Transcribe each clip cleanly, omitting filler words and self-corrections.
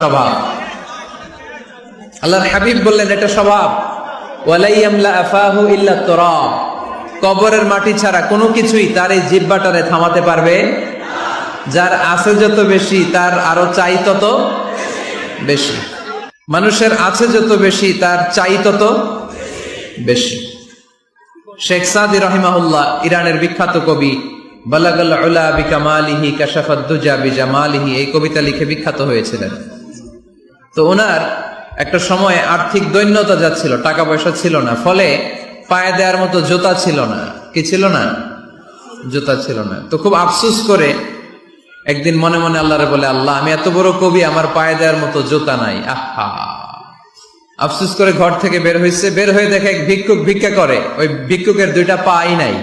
স্বভাব। আল্লাহর হাবিব বললেন এটা স্বভাব। ওয়ালা ইয়ামলা আফাহু ইল্লা তুরাব, কবরের মাটি ছাড়া কোনো কিছুই তার এই জিহ্বাটারে থামাতে পারবে। যার আছে যত বেশি তার আরো চাই তত বেশি। মানুষের আছে যত বেশি তার চাই তত বেশি। শেখ সাদি রাহিমাহুল্লাহ, ইরানের বিখ্যাত কবি, বালাগাল উলা বিকামালিহি কাশাফাদ দুজা বিজামালিহি, এই কবিতা লিখে বিখ্যাত হয়েছিলেন। তো ওনার একটা সময় আর্থিক দৈন্যতা যাচ্ছিল, টাকা পয়সা ছিল না, ফলে পায়ে দেওয়ার মতো জুতা ছিল না। কি ছিল না? জুতা ছিল না। তো খুব আফসোস করে একদিন মনে মনে আল্লাহরে বলে, আল্লাহ আমি এত বড় কবি, আমার পায়ে দেওয়ার মতো জুতা নাই। আহা, আফসোস করে ঘর থেকে বের হয়েছে। বের হয়ে দেখে এক ভিক্ষুক ভিক্ষা করে। ওই ভিক্ষুকের দুইটা পাই নাই,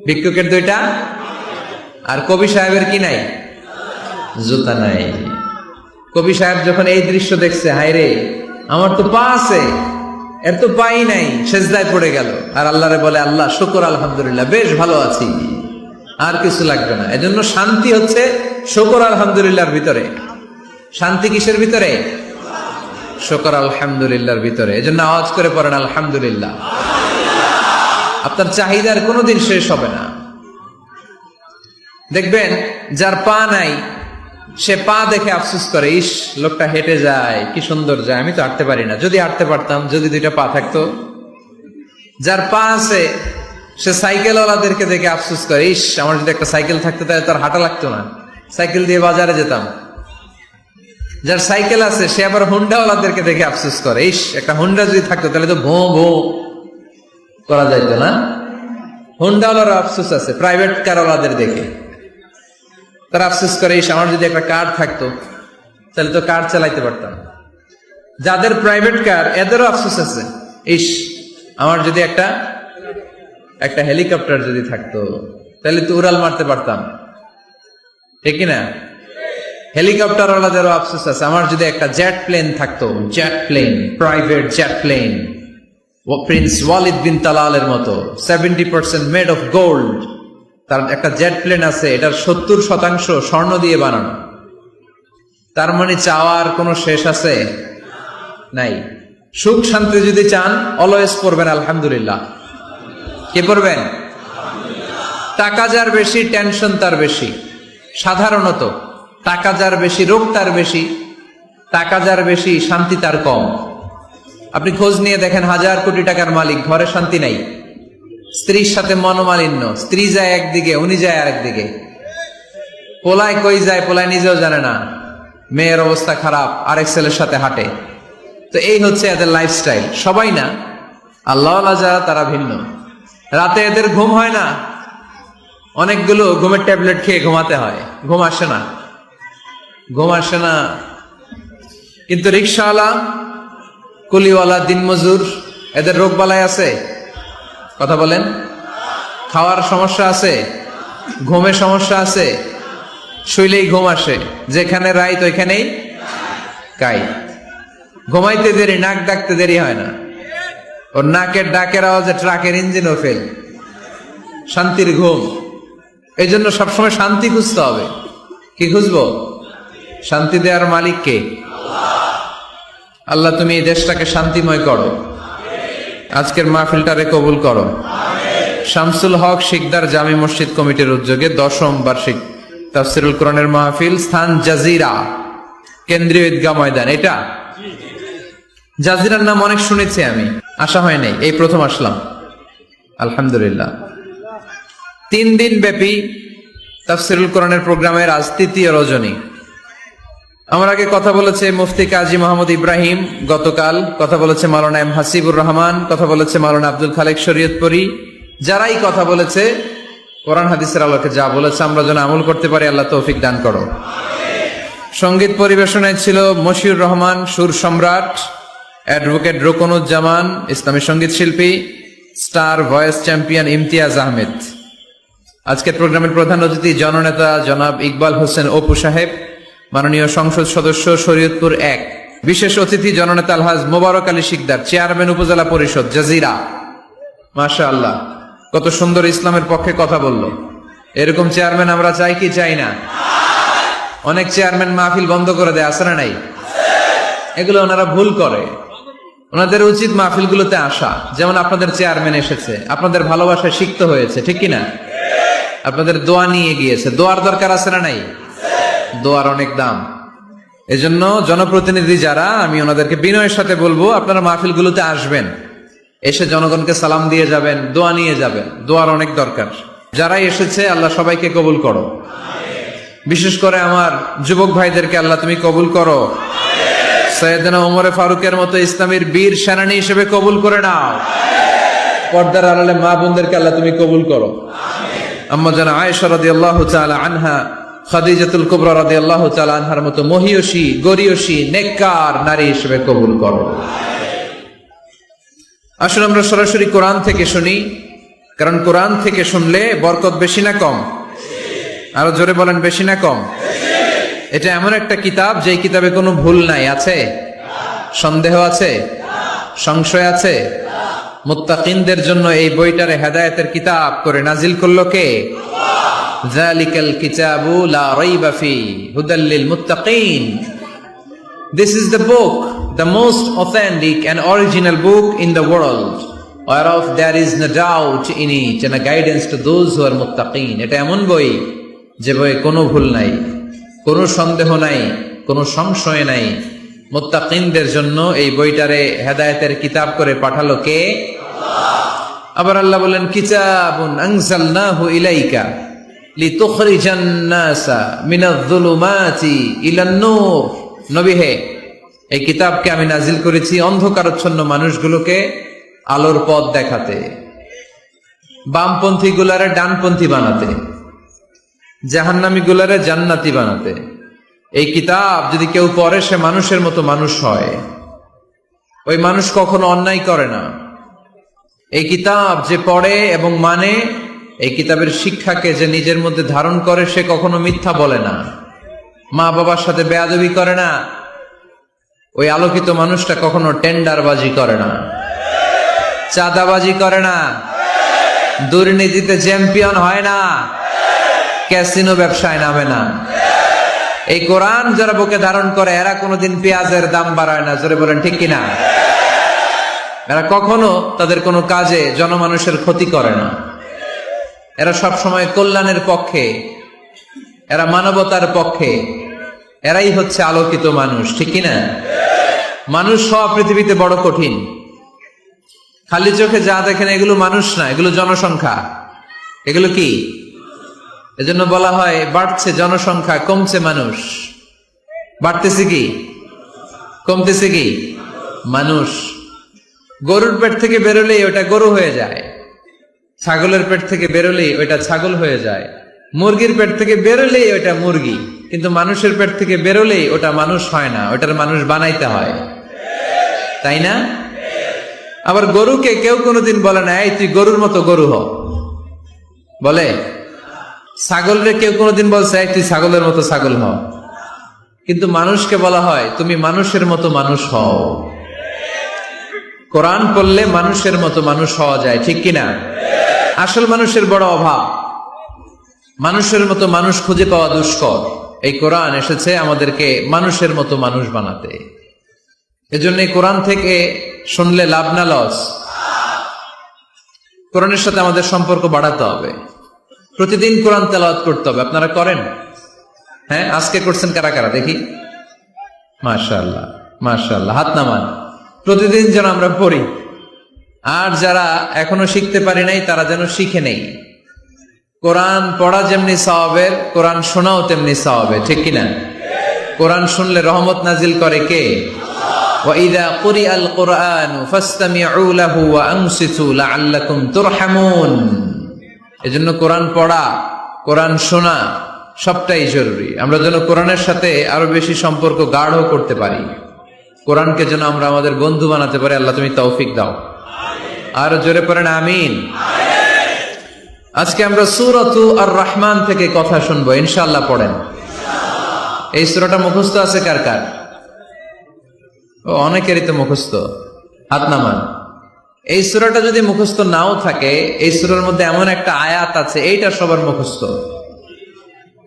ভিক্ষুকের দুইটা, আর কবি সাহেবের কি নাই? জুতা নাই। কবি সাহেব যখন এই দৃশ্য দেখছে, হায় রে আমার তো পা আছে, এর তো পাই নাই, সেজদায় পড়ে গেল আর আল্লাহরে বলে, আল্লাহ শুকর আলহামদুলিল্লাহ, বেশ ভালো আছি, আর কিছু লাগবে না। এজন্য শান্তি হচ্ছে শুকর আলহামদুলিল্লাহর ভিতরে। শান্তি কিসের ভিতরে? শুকর আলহামদুলিল্লাহর ভিতরে। এজন্য আওয়াজ করে পড়েন আলহামদুলিল্লাহ। আপনার চাহিদার কোনোদিন শেষ হবে না। দেখবেন যার পা নাই সে পা দেখে আফসোস করে, ইস লোকটা হেঁটে যায়, কি সুন্দর যায়, আমি তো হাঁটতে পারি না, যদি হাঁটতে পারতাম, যদি দুইটা পা থাকতো। যার পা আছে সে সাইকেলওয়ালাদেরকে দেখে আফসোস করে, ইস আমার যদি একটা সাইকেল থাকতো তাহলে তার হাঁটা লাগতো না, সাইকেল দিয়ে বাজারে যেতাম। যার সাইকেল আছে সে আবার হুন্ডাওয়ালাদেরকে দেখে আফসোস করে, ইস একটা হুন্ডা যদি থাকতো তাহলে তো ভোঁ ভোঁ করা যাইতো না। হুন্ডাওয়ালার আফসোস আছে প্রাইভেট কারওয়ালাদের দেখে, তারা আফসোস করে, ইস আমার যদি একটা কার থাকতো তাহলে তো কার চালাইতে পারতাম। যাদের প্রাইভেট কার এদেরও আফসোস আছে, ইস আমার যদি একটা হেলিকপ্টার যদি থাকতো তাহলে তো উড়াল মারতে পারতাম, ঠিক না? হেলিকপ্টার ওয়ালাদেরও আফসোস আছে, আমার যদি একটা জেট প্লেন থাকতো, jet plane, private jet plane, ও প্রিন্স ওয়ালিদ বিন তালালের মতো 70% মেড অফ গোল্ড, তার একটা জেট প্লেন আছে, এটার 70% স্বর্ণ দিয়ে বানানো। তার মানে চাওয়ার কোনো শেষ আছে? নাই। সুখ শান্তি যদি চান অলওয়েজ পড়বেন আলহামদুলিল্লাহ। কি পড়বেন? টাকা যার বেশি টেনশন তার বেশি। সাধারণত টাকা যার বেশি রোগ তার বেশি, টাকা যার বেশি শান্তি তার কম। আপনি খোঁজ নিয়ে দেখেন, 1000 কোটি টাকার মালিক, ঘরে শান্তি নাই, স্ত্রীর সাথে মনোমালিন্য, স্ত্রী যায় একদিকে উনি যায় আরেকদিকে, পোলায় কই যায় পোলায় নিজেও জানে না, মেয়ের অবস্থা খারাপ, আরেক ছেলের সাথে হাঁটে। তো এই হচ্ছে এদের লাইফস্টাইল। সবাই না, আল্লাহওয়ালা যারা তারা ভিন্ন। রাতে এদের ঘুম হয় না, অনেকগুলো ঘুমের ট্যাবলেট খেয়ে ঘুমাতে হয়, ঘুম আসে না, ঘুম আসে না। কিন্তু রিক্সাওয়ালা, কুলিওয়ালা, দিনমজুর, এদের রোগ বালাই আছে? কথা বলেন। খাওয়ার সমস্যা আছে, ঘুমের সমস্যা আছে, শুইলেই ঘুম আসে, যেখানে রাইত ওইখানেই কাই। ঘুমাইতে দেরি, নাক ডাকতে দেরি হয় না, ওর নাকের ডাকের আওয়াজে ট্রাকের ইঞ্জিনও ফেল। শান্তির ঘুম। এই জন্য সবসময় শান্তি খুঁজতে হবে। কি খুঁজবো? শান্তি দেওয়ার মালিক কে? আল্লাহ তুমি এই দেশটাকে শান্তিময় করো, আজকের মাহফিলটারে কবুল করো। শামসুল হক শিকদার জামি মসজিদ কমিটির উদ্যোগে 10ম বার্ষিক তাফসিরুল কোরআনের মাহফিল, স্থান জাজিরা, কেন্দ্রীয় ঈদগাহ ময়দান। এটা জাজিরার নাম অনেক শুনেছি আমি, আসা হয় নাই, এই প্রথম আসলাম আলহামদুলিল্লাহ। 3 দিন ব্যাপী তাফসিরুল কোরআনের প্রোগ্রামের আজ 3য় রজনী। আমার আগে কথা বলেছে মুফতি কাজী মোহাম্মদ ইব্রাহিম, গতকাল কথা বলেছে মাওলানা এম হাসিবুর রহমান, কথা বলেছে মাওলানা আব্দুল খালেক শরীয়তপুরী। যারাই কথা বলেছে কোরআন হাদিসের আলোকে যা বলেছে আমরা যেন আমল করতে পারি, আল্লাহ তৌফিক দান করো। সঙ্গীত পরিবেশনায় ছিল মশিউর রহমান, সুর সম্রাট, অ্যাডভোকেট রোকনুজ্জামান, ইসলামী সঙ্গীত শিল্পী, star voice champion Imtiaz Ahmed. আজকের প্রোগ্রামের প্রধান অতিথি জননেতা জনাব ইকবাল হোসেন অপু সাহেব, মাননীয় সংসদ সদস্য শরীয়তপুর 1। বিশেষ অতিথি জননেতা আলহাজ মোবারক আলী শিকদার, চেয়ারম্যান উপজেলা পরিষদ জাজিরা। মাশাআল্লাহ, কত সুন্দর ইসলামের পক্ষে কথা বলল। এরকম চেয়ারম্যান আমরা চাই কি চাই না? অনেক চেয়ারম্যান মাহফিল বন্ধ করে দেয়, আছে না নাই? এগুলো ওনারা ভুল করে। ওনাদের উচিত মাহফিলগুলোতে আসা। যেমন আপনাদের চেয়ারম্যান এসেছে, আপনাদের ভালোবাসায় সিক্ত হয়েছে, ঠিক কিনা? আপনাদের দোয়া নিয়ে গিয়েছে। দোয়ার দরকার আছে না নাই? দোয়ার অনেক দাম। এজন্য জনপ্রতিনিধি যারা, আমি ওনাদেরকে বিনয়ের সাথে বলবো, আপনারা মাহফিলগুলোতে আসবেন, এসে জনগণকে সালাম দিয়ে যাবেন, দোয়া নিয়ে যাবেন। দোয়ার অনেক দরকার। যারাই এসেছে আল্লাহ সবাইকে কবুল করো। বিশেষ করে আমার যুবক ভাইদেরকে আল্লাহ তুমি কবুল করো। সৈয়দনা ওমরে ফারুকের মতো ইসলামের বীর সেনানী হিসেবে কবুল করে নাও। পর্দার আড়ালে মা বোনদেরকে আল্লাহ তুমি কবুল করো। আম্মা জানা আয়েশা রাদিয়াল্লাহু তাআলা আনহা, খাদিজাতুল কুবরা রাদিয়াল্লাহু তাআলা আনহার মতো মহিয়সী, গরিয়সী, নেককার নারী হিসেবে কবুল করো। আসলে আমরা সরাসরি কোরআন থেকে শুনি, কারণ কোরআন থেকে শুনলে বরকত বেশি না কম? আরো জোরে বলেন, বেশি না কম? এটা এমন একটা কিতাব যে কিতাবে কোনো ভুল নাই। আছে? সন্দেহ আছে? সংশয় আছে? মুত্তাকিনদের জন্য এই বইটারে হেদায়েতের কিতাব করে নাজিল করলো কে? যালিকাল কিতাবু লা রাইবা ফি হুদাল লিল মুত্তাকিন। This is the book, the most authentic and original book in the world, whereof there is no doubt in it, and a guidance to those who are muttaqin. এটা এমন বই যে বইয়ে কোনো ভুল নাই, কোনো সন্দেহ নাই, কোনো সংশয় নাই। মুত্তাকিনদের জন্য এই বইটারে হেদায়েতের কিতাব করে পাঠালো কে? আবার আল্লাহ বলেন, কিতাবুন আনজালনাহু ইলাইকা লিতুখরিজান নাসা মিনায-যুলুমাতি ইলান-নূর। নবী হে, এই কিতাবকে আমি নাজিল করেছি অন্ধকারাচ্ছন্ন মানুষগুলোকে আলোর পথ দেখাতে, বামপন্থী গুলারে ডানপন্থী বানাতে, জাহান্নামী গুলারে জান্নাতি বানাতে। এই কিতাব যদি কেউ পড়ে সে মানুষের মতো মানুষ হয়। ওই মানুষ কখনো অন্যায় করে না। এই কিতাব যে পড়ে এবং মানে, এই কিতাবের শিক্ষাকে যে নিজের মধ্যে ধারণ করে, সে কখনো মিথ্যা বলে না, মা বাবার সাথে বেয়াদবি করে না। ওই আলোকিত মানুষটা কখনো টেন্ডারবাজি করে না, চাঁদাবাজি করে না, দুর্নীতিতে চ্যাম্পিয়ন হয় না, ক্যাসিনো ব্যবসায় নামে না। এই কোরআন যারা বুকে ধারণ করে এরা কোনোদিন পেঁয়াজের দাম বাড়ায় না। জোরে বলেন ঠিক কিনা? এরা কখনো তাদের কোনো কাজে জনমানুষের ক্ষতি করে না। এরা সব সময় কল্যাণের পক্ষে, এরা মানবতার পক্ষে। এরাই হচ্ছে আলোকিত মানুষ, ঠিক কিনা? মানুষ হওয়া পৃথিবীতে বড় কঠিন। খালি চোখে যা দেখেন এগুলো মানুষ না, এগুলো জনসংখ্যা। এগুলো কি? এজন্য বলা হয় বাড়ছে জনসংখ্যা, কমছে মানুষ। বাড়তেছে কি, কমতেছে কি? মানুষ। গরুর পেট থেকে বেরোলেই ওটা গরু হয়ে যায়, ছাগলের পেট থেকে বেরোলেই ওইটা ছাগল হয়ে যায়, মুরগির পেট থেকে বেরোলেই ওটা মুরগি। কিন্তু মানুষের পেট থেকে বেরোলেই ওটা মানুষ হয় না, ওটার মানুষ বানাইতে হয়, তাই না? আবার গরুকে কেউ কোনোদিন বলে না এই তুই গরুর মতো গরু হ, বলে? ছাগলরে কেউ কোনোদিন বলছে এই তুই ছাগলের মতো ছাগল হ। কিন্তু মানুষকে বলা হয় তুমি মানুষের মতো মানুষ হও। কোরআন পড়লে মানুষের মতো মানুষ হওয়া যায়, ঠিক কিনা? আসল মানুষের বড় অভাব, মানুষের মতো মানুষ খুঁজে পাওয়া দুষ্কর। এই কোরআন এসেছে আমাদেরকে মানুষের মতো মানুষ বানাতে। এজন্য এই কোরআন থেকে শুনলে লাভ না লস? কোরআনের সাথে আমাদের সম্পর্ক বাড়াতে হবে। প্রতিদিন কোরআন তেলাওয়াত করতে হবে। আপনারা করেন? হ্যাঁ, আজকে করছেন কারা কারা দেখি? মাশাআল্লাহ, মাশাআল্লাহ, হাত নামান। প্রতিদিন যেন আমরা পড়ি। আর যারা এখনো শিখতে পারি নাই তারা যেন শিখে নেই। কোরআন পড়া যেমনি সওয়াবের, কোরআন শোনাও তেমনি সওয়াবের, ঠিক কিনা? কোরআন শুনলে রহমত নাজিল করে কে? وَإِذَا قُرِئَ الْقُرْآنُ فَاسْتَمِعُوا لَهُ وَأَنصِتُوا لَعَلَّكُمْ تُرْحَمُونَ। এজন্য কোরআন পড়া, কোরআন শোনা সবটাই জরুরি। আমরা যেন কোরআনের সাথে আরো বেশি সম্পর্ক গাঢ় করতে পারি, কোরআনকে যেন আমরা আমাদের বন্ধু বানাতে পারি। আল্লাহ তুমি তৌফিক দাও। আর জোরে পড়েন আমিন। আজকে আমরা সূরাতু আর রহমান থেকে কথা শুনবো ইনশাআল্লাহ। পড়েন। এই সূরাটা মুখস্থ আছে কার কার? ও, অনেকেরই তো মুখস্থ, হাত নামান। এই সূরাটা যদি মুখস্থ নাও থাকে, এই সূরার মধ্যে এমন একটা আয়াত আছে এইটা সবার মুখস্থ,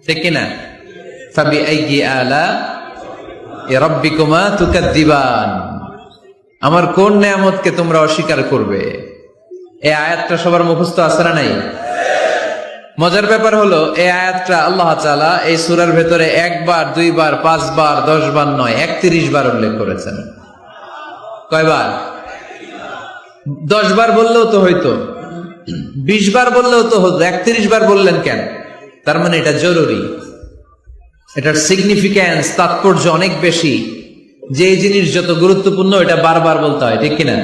ঠিক কিনা? ফাবিআইয়ি আলা'i রাব্বিকুমা তুকাদ্দিবান, আমার কোন নিয়ামতকে তোমরা অস্বীকার করবে? এই আয়াতটা সবার মুখস্থ আছে না নাই? মজার ব্যাপার হলো এই আয়াতটা আল্লাহ তাআলা এই সূরার ভেতরে একবার, দুইবার, 5 বার, 10 বার নয়, 31 বার উল্লেখ করেছেন। কয়বার? 10 বার বললেও তো হইতো, 20 বার বললেও তো হতো, 31 বার বললেন কেন? তার মানে এটা জরুরি, এটার সিগনিফিক্যান্স, তাৎপর্য অনেক বেশি। যে জিনিস যত গুরুত্বপূর্ণ এটা বারবার বলতে হয়, ঠিক কিনা?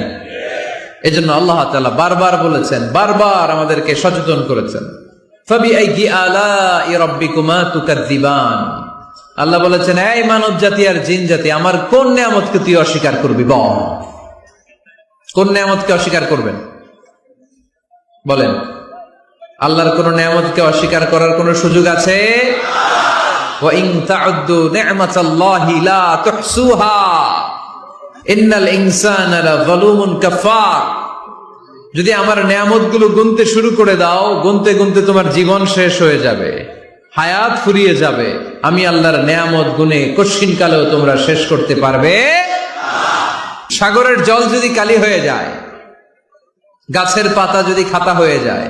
এজন্য আল্লাহ তাআলা বারবার বলেছেন, বারবার আমাদেরকে সচেতন করেছেন। ফাবিআইয়ি আলা'i রাব্বিকুমা তুকাদ্দিবান, আল্লাহ বলেছেন, এই মানব জাতি আর জিন জাতি, আমার কোন নিয়ামতকে তুই অস্বীকার করবি বল? কোন নিয়ামতকে অস্বীকার করবেন বলেন? আল্লাহর কোন নিয়ামতকে অস্বীকার করার কোন সুযোগ আছে? ওয়া ইন তা'উদ্দু নি'মাতাল্লাহি লা তুহসুহা ইন্নাল ইনসানা লাযালুমুন কাফার। যদি আমার নিয়ামতগুলো গুনতে শুরু করে দাও, গুনতে গুনতে তোমার জীবন শেষ হয়ে যাবে, হায়াত ফুরিয়ে যাবে। আমি আল্লাহর নিয়ামত গুনে কশিন কালেও তোমরা শেষ করতে পারবে না। সাগরের জল যদি কালি হয়ে যায়, গাছের পাতা যদি খাতা হয়ে যায়,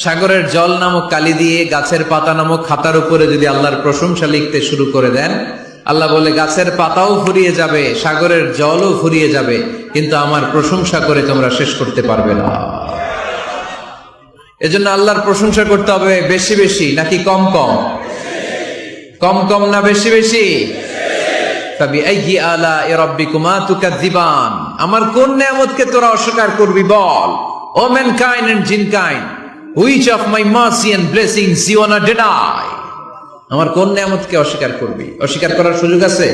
সাগরের জল নামক কালি দিয়ে গাছের পাতা নামক খাতার উপরে যদি আল্লাহর প্রশংসা লিখতে শুরু করে দেন, আল্লাহ বলে গাছের পাতাও ফুরিয়ে যাবে, সাগরের জলও ফুরিয়ে যাবে, কিন্তু আমার প্রশংসা করে তোমরা শেষ করতে পারবে না। এজন্য আল্লাহর প্রশংসা করতে হবে বেশি বেশি নাকি কম কম? কম কম না বেশি বেশি? ফাবিআইয়ি আলা'i রাব্বিকুমা তুকাদ্দিবান, আমার কোন নিয়ামতকে তোরা অস্বীকার করবি বল? O mankind and jinnkind, which of my mercy and blessings you wanna deny? আমার কোন নিয়ামতকে অস্বীকার করবি? অস্বীকার করার সুযোগ আছে?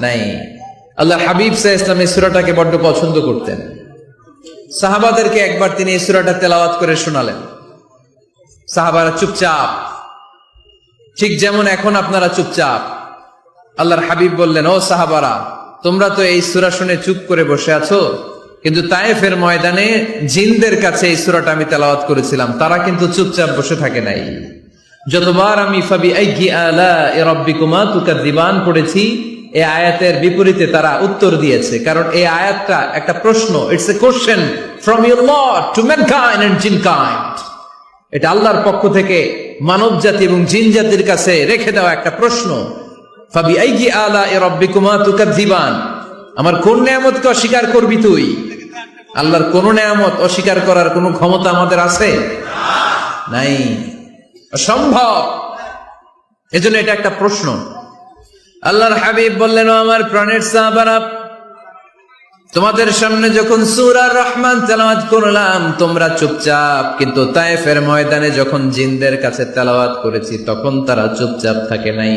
নাই। আল্লাহর হাবিব সাল্লাল্লাহু আলাইহি ওয়াসাল্লাম এই সূরাটাকে বড্ড পছন্দ করতেন। সাহাবাদেরকে একবার তিনি এই সূরাটা তেলাওয়াত করে শোনালেন। সাহাবারা চুপচাপ, ঠিক যেমন এখন আপনারা চুপচাপ। আল্লাহর হাবিব বললেন, ও সাহাবারা, তোমরা তো এই সূরা শুনে চুপ করে বসে আছো, কিন্তু তায়েফের ময়দানে জিনদের কাছে এই সূরাটা আমি তেলাওয়াত করেছিলাম, তারা কিন্তু চুপচাপ বসে থাকে নাই। যতবার আমি ফাবিআইয়ি আলা'i রাব্বিকুমা তুকাদ্দিবান পড়েছি, এই আয়াতের বিপরীতে তারা উত্তর দিয়েছে, কারণ এই আয়াতটা একটা প্রশ্ন। It's a question from your lord to mankind and jinnkind. এটা আল্লাহর পক্ষ থেকে মানব জাতি এবং জিন জাতির কাছে রেখে দেওয়া একটা প্রশ্ন। ফাবিআইয়ি আলা'i রাব্বিকুমা তুকাদ্দিবান, আমার কোন নিয়ামতকে অস্বীকার করবি তুই? আল্লাহর কোন নিয়ামত অস্বীকার করার কোন ক্ষমতা আমাদের আছে? নাই, অসম্ভব। এজন্য এটা একটা প্রশ্ন। আল্লাহর হাবিব বললেন, ও আমার প্রাণের সাহাবারা, তোমাদের সামনে যখন সূরা রহমান তেলাওয়াত করলাম তোমরা চুপচাপ, কিন্তু তায়েফের ময়দানে যখন জিনদের কাছে তেলাওয়াত করেছি তখন তারা চুপচাপ থাকে নাই।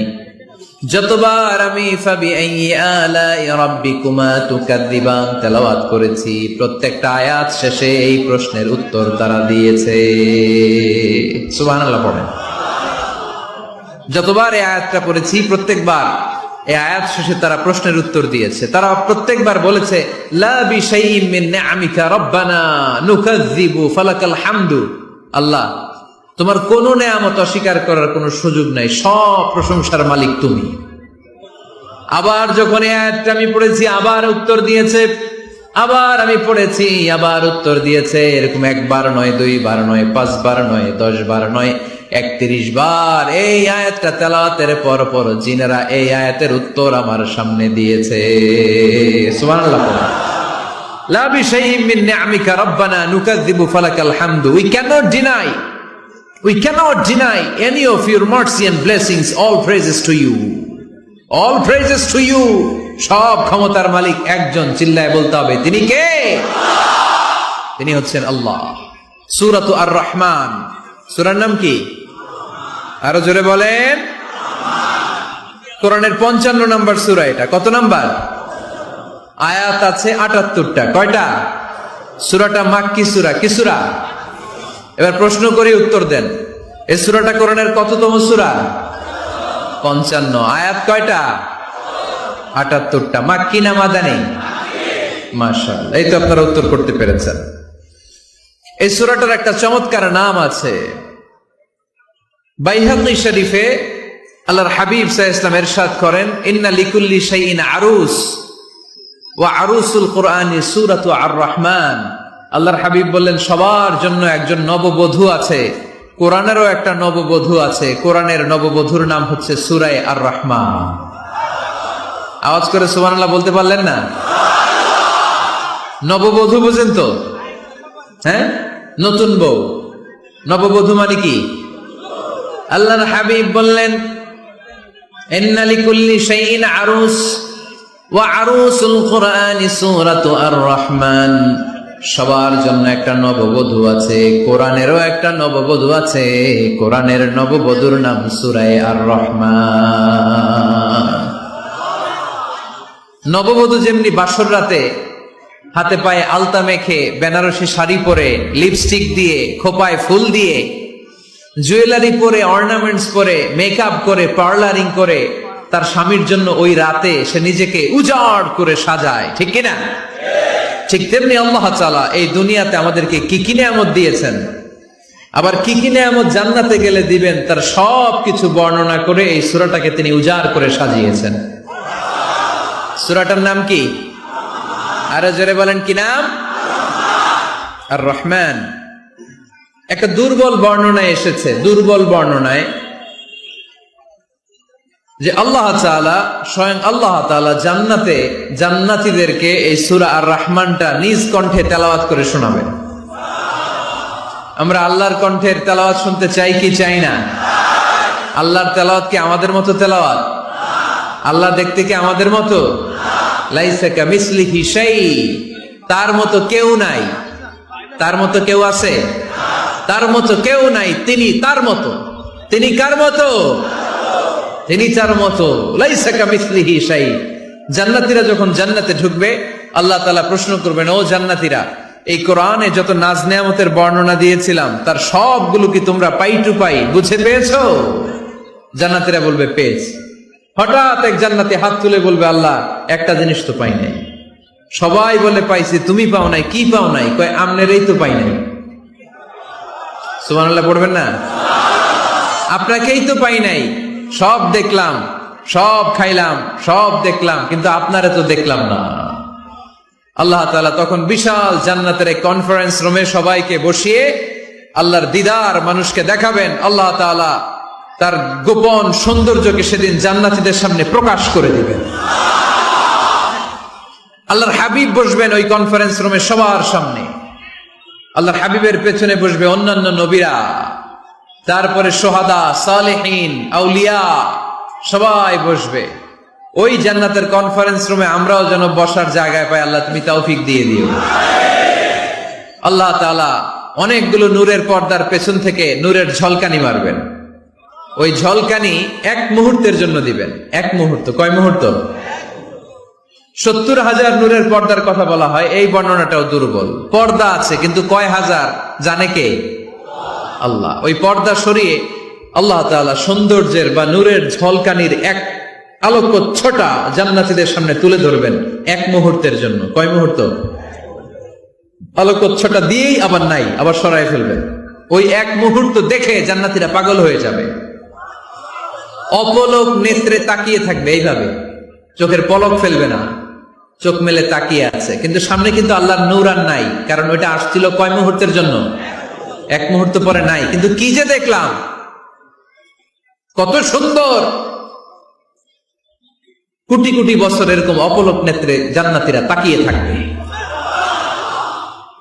যতবার আমি ফাবিআইয়ি আলা'i রাব্বিকুমা তুকাদ্দিবান তেলাওয়াত করেছি, প্রত্যেকটা আয়াত শেষে এই প্রশ্নের উত্তর তারা দিয়েছে। সুবহানাল্লাহ পড়েন। যতবার এই আয়াতটা পড়েছি প্রত্যেকবার এই আয়াত শেষে তারা প্রশ্নের উত্তর দিয়েছে। তারা প্রত্যেকবার বলেছে, লা বিশাইইন মিন নি'আমিকা রাব্বানা নুকাযযিবু ফালাকাল হামদু। আল্লাহ, তোমার কোন নিয়ামত অস্বীকার করার কোনো সুযোগ নাই, সব প্রশংসার মালিক তুমি। আবার যখন এই আয়াতটা আমি পড়েছি আবার উত্তর দিয়েছে, আবার আমি পড়েছি আবার উত্তর দিয়েছে। এরকম একবার নয়, 2 বার নয়, 5 বার নয়, 10 বার নয়, 31 বার এই আয়াতটা তেলাওয়াতের পর পর জিনেরা এই আয়াতের উত্তর আমার সামনে দিয়েছে। সুবহানাল্লাহ। লা বিশাইইন মিন নি'আমিকা রাব্বানা নুকাযযিবু ফালাকাল হামদু। We cannot deny any of your mercy and blessings. All praises to you. All praises to you. সব ক্ষমতার মালিক একজন, চিল্লায় বলতে হবে, তিনি কে? তিনি হচ্ছেন আল্লাহ। সূরাতু আর-রহমান, সূরার নাম কি? আরো জোরে বলেন। কোরআনের 55 নম্বর সূরা এটা। কত নাম্বার? আয়াত আছে 78টা। কয়টা? সূরাটা মাক্কি সূরা। কি সূরা? এবার প্রশ্ন করে উত্তর দেন। এই সূরাটা কোরআনের কততম সূরা? 55। আয়াত কয়টা? 78টা। মাক্কি না মাদানী? মাশাআল্লাহ, এই তো আপনারা উত্তর করতে পেরেছেন। এই সূরাটার একটা চমৎকার নাম আছে। বাইহাকী শরীফে আল্লাহর হাবিব সাল্লাল্লাহু আলাইহি ওয়াসাল্লাম ইরশাদ করেন, ইন্না লিকুল্লি শাইইন আরুস ওয়া আরুসুল কুরআনি সূরাতু আর-রাহমান। আল্লাহর হাবিব বললেন, সবার জন্য একজন নববধূ আছে, কোরআনেরও একটা নববধূ আছে। কোরআনের নববধূর নাম হচ্ছে সূরা আর-রাহমান। আওয়াজ করে সুবহানাল্লাহ বলতে পারলেন না? নববধূ বুঝেন তো? হ্যাঁ, নতুন বউ। নববধূ মানে কি? আল্লাহর হাবিব বললেন, ইন্না লিকুল্লি শাইইন আরুস ওয়া আরুসুল কুরআনি সূরাতু আর-রাহমান। সবার জন্য একটা নববধূ আছে, কোরআনেরও একটা নববধূ আছে। কোরআনের নববধূর নাম সূরা আর-রাহমান। নববধূ যেমনি বাসর রাতে হাতে পায়ে আলতা মেখে, বেনারসি শাড়ি পরে, লিপস্টিক দিয়ে, খোপায় ফুল দিয়ে, জুয়েলারি পরে, অর্নামেন্টস পরে, মেকআপ করে, পার্লারিং করে তার স্বামীর জন্য ওই রাতে সে নিজেকে উজাড় করে সাজায়, ঠিক কিনা? ঠিক তেমনি আল্লাহ তাআলা এই দুনিয়াতে আমাদেরকে কি কি নিয়ামত দিয়েছেন, আবার কি কি নিয়ামত জান্নাতে গেলে দিবেন, তার সব কিছু বর্ণনা করে এই সূরাটাকে তিনি উজাড় করে সাজিয়েছেন। সূরাটার নাম কি? আরো জোরে বলেন, কি নাম? আর-রাহমান। একটা দুর্বল বর্ণনায় এসেছে, দুর্বল বর্ণনায়, যে আল্লাহ তাআলা, স্বয়ং আল্লাহ তাআলা জান্নাতে জান্নাতীদেরকে এই সূরা আর-রাহমানটা নিজ কণ্ঠে তেলাওয়াত করে শোনাবেন। আমরা আল্লাহর কণ্ঠের তেলাওয়াত শুনতে চাই কি চাই না? আল্লাহর তেলাওয়াত কি আমাদের মতো তেলাওয়াত? আল্লাহ দেখতে কি আমাদের মতো? লাইসা কামিসলিহি শাই, তার মতো কেউ নাই। তার মতো কেউ আছে? তার মতো কেউ নাই। তিনি তার মতো। তিনি কার মতো? তিনি তার মতো। লাইসা কামিসলিহি শাই। জান্নাতীরা যখন জান্নাতে ঢুকবে, আল্লাহ তাআলা প্রশ্ন করবেন, ও জান্নাতীরা, এই কোরআনে যত নাজ নেয়ামতের বর্ণনা দিয়েছিলাম তার সবগুলো কি তোমরা পাই টু পাই বুঝে পেয়েছো? জান্নাতীরা বলবে পেয়েছি। হঠাৎ এক জান্নাতি হাত তুলে বলবে, আল্লাহ একটা জিনিস তো পাই নাই। সবাই বলে পাইছি, তুমি পাও নাই। কি পাও নাই? কয় আমনেরই তো পাই নাই। সুবহানাল্লাহ পড়বেন না? আপনাকেই তো পাই নাই। সব দেখলাম, সব খাইলাম, সব দেখলাম, কিন্তু আপনারে তো দেখলাম না। আল্লাহ তাআলা তখন বিশাল জান্নাতের এক কনফারেন্স রুমে সবাইকে বসিয়ে আল্লাহর দিদার মানুষকে দেখাবেন। আল্লাহ তাআলা তার গোপন সৌন্দর্যকে সেদিন জান্নাতীদের সামনে প্রকাশ করে দিবেন। আল্লাহর হাবিব বসবেন ওই কনফারেন্স রুমে সবার সামনে। আল্লাহর হাবিবের পেছনে বসবে অন্যান্য নবীরা, তারপরে সোহাদা, সালেহিন, আউলিয়া সবাই বসবে। ওই জান্নাতের কনফারেন্স রুমে আমরাও যেন বসার জায়গায় পাই, আল্লাহ তুমি তৌফিক দিয়ে দিও। আল্লাহ তাআলা অনেকগুলো নূরের পর্দার পেছন থেকে নূরের ঝলকানি মারবেন। ওই ঝলকানি এক মুহূর্তের জন্য দিবেন। এক মুহূর্ত। কয় মুহূর্ত? 70,000 নূরের পর্দার কথা বলা হয়, এই বর্ণনাটাও দুর্বল। পর্দা আছে কিন্তু কয় হাজার জানে কে? আল্লাহ। ওই পর্দা সরিয়ে আল্লাহ তাআলা সৌন্দর্যের বা নূরের ঝলকানির এক আলোকচ্ছটা জান্নাতীদের সামনে তুলে ধরবেন এক মুহূর্তের জন্য। কয় মুহূর্ত? আলোকচ্ছটা দিয়েই আবার নাই, আবার সরাই ফেলবেন। ওই এক মুহূর্ত দেখে জান্নাতীরা পাগল হয়ে যাবে, অপলক নেত্রে তাকিয়ে থাকবে। এইভাবে চোখের পলক ফেলবে না, চোখ মেলে তাকিয়ে আছে। কিন্তু সামনে কিন্তু আল্লাহর নূর আর নাই, কারণ ওইটা আসছিল কয় মুহূর্তের জন্য? এক মুহূর্ত পরে নাই। কিন্তু কি যে দেখলাম, কত সুন্দর! কোটি কোটি বছর এরকম অপলক নেত্রে জান্নাতীরা তাকিয়ে থাকবে।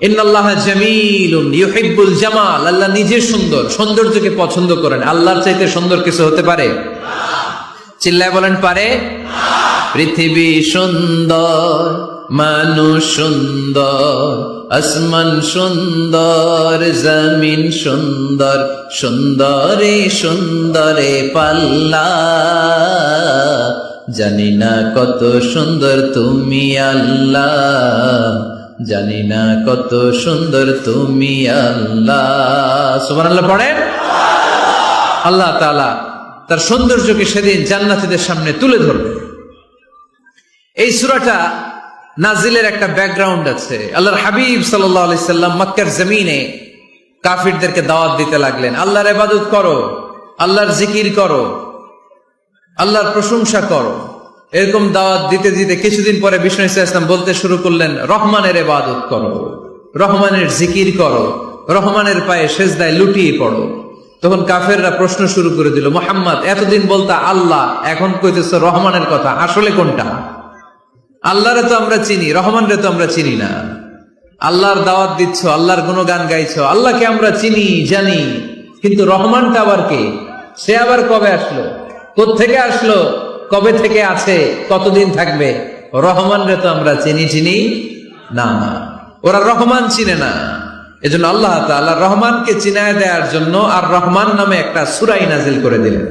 ইন্নাল্লাহা জামিলুন ইউহিব্বুল জামাল। আল্লাহ নিজে সুন্দর, সৌন্দর্যকে পছন্দ করেন। আল্লাহর চাইতে সুন্দর কিছু হতে পারে? চিল্লায় বলেন, পারে? পৃথিবী সুন্দর, মানুষ সুন্দর, আসমান সুন্দর, জমিন সুন্দর, সুন্দরে সুন্দরে পাল্লা। জানি না কত সুন্দর তুমি আল্লাহ, জানি না কত সুন্দর তুমি আল্লাহ। সুবহানাল্লাহ পড়েন। আল্লাহ তাআলা তার সৌন্দর্যকে সেদিন জান্নাতীদের সামনে তুলে ধরবে। এই সূরাটা নাজিলের একটা ব্যাকগ্রাউন্ড আছে। আল্লাহর হাবিব সাল্লাল্লাহু আলাইহি সাল্লাম মক্কার জমিনে কাফিরদেরকে দাওয়াত দিতে লাগলেন, আল্লাহর ইবাদত করো, আল্লাহর জিকির করো। আল্লাহর প্রশংসা করো। এরকম দাওয়াত দিতে দিতে কিছুদিন পরে বিষ্ণু ইসলাম বলতে শুরু করলেন, রহমানের ইবাদত করো, রহমানের জিকির করো, রহমানের পায়ে সেজদায় লুটিয়ে পড়ো। তখন কাফেররা প্রশ্ন শুরু করে দিল, মুহাম্মদ এতদিন বলতা আল্লাহ, এখন কইতেছো রহমানের কথা, আসলে কোনটা? আল্লাহরে তো আমরা চিনি, রহমানরে তো আমরা চিনি না। আল্লাহর দাওয়াত দিচ্ছ, আল্লাহর গুণগান গাইছো, আল্লাহকে আমরা চিনি জানি, কিন্তু রহমানটা আবার কে? সে আবার কবে আসলো, কোত্থেকে আসলো, কবে থেকে আছে, কতদিন থাকবে? রহমানরে তো আমরা চিনি না। ওরা রহমান চিনে না। এজন্য আল্লাহ তাআলা রহমানকে চিনায় দেওয়ার জন্য আর রহমান নামে একটা সূরা নাযিল করে দিলেন।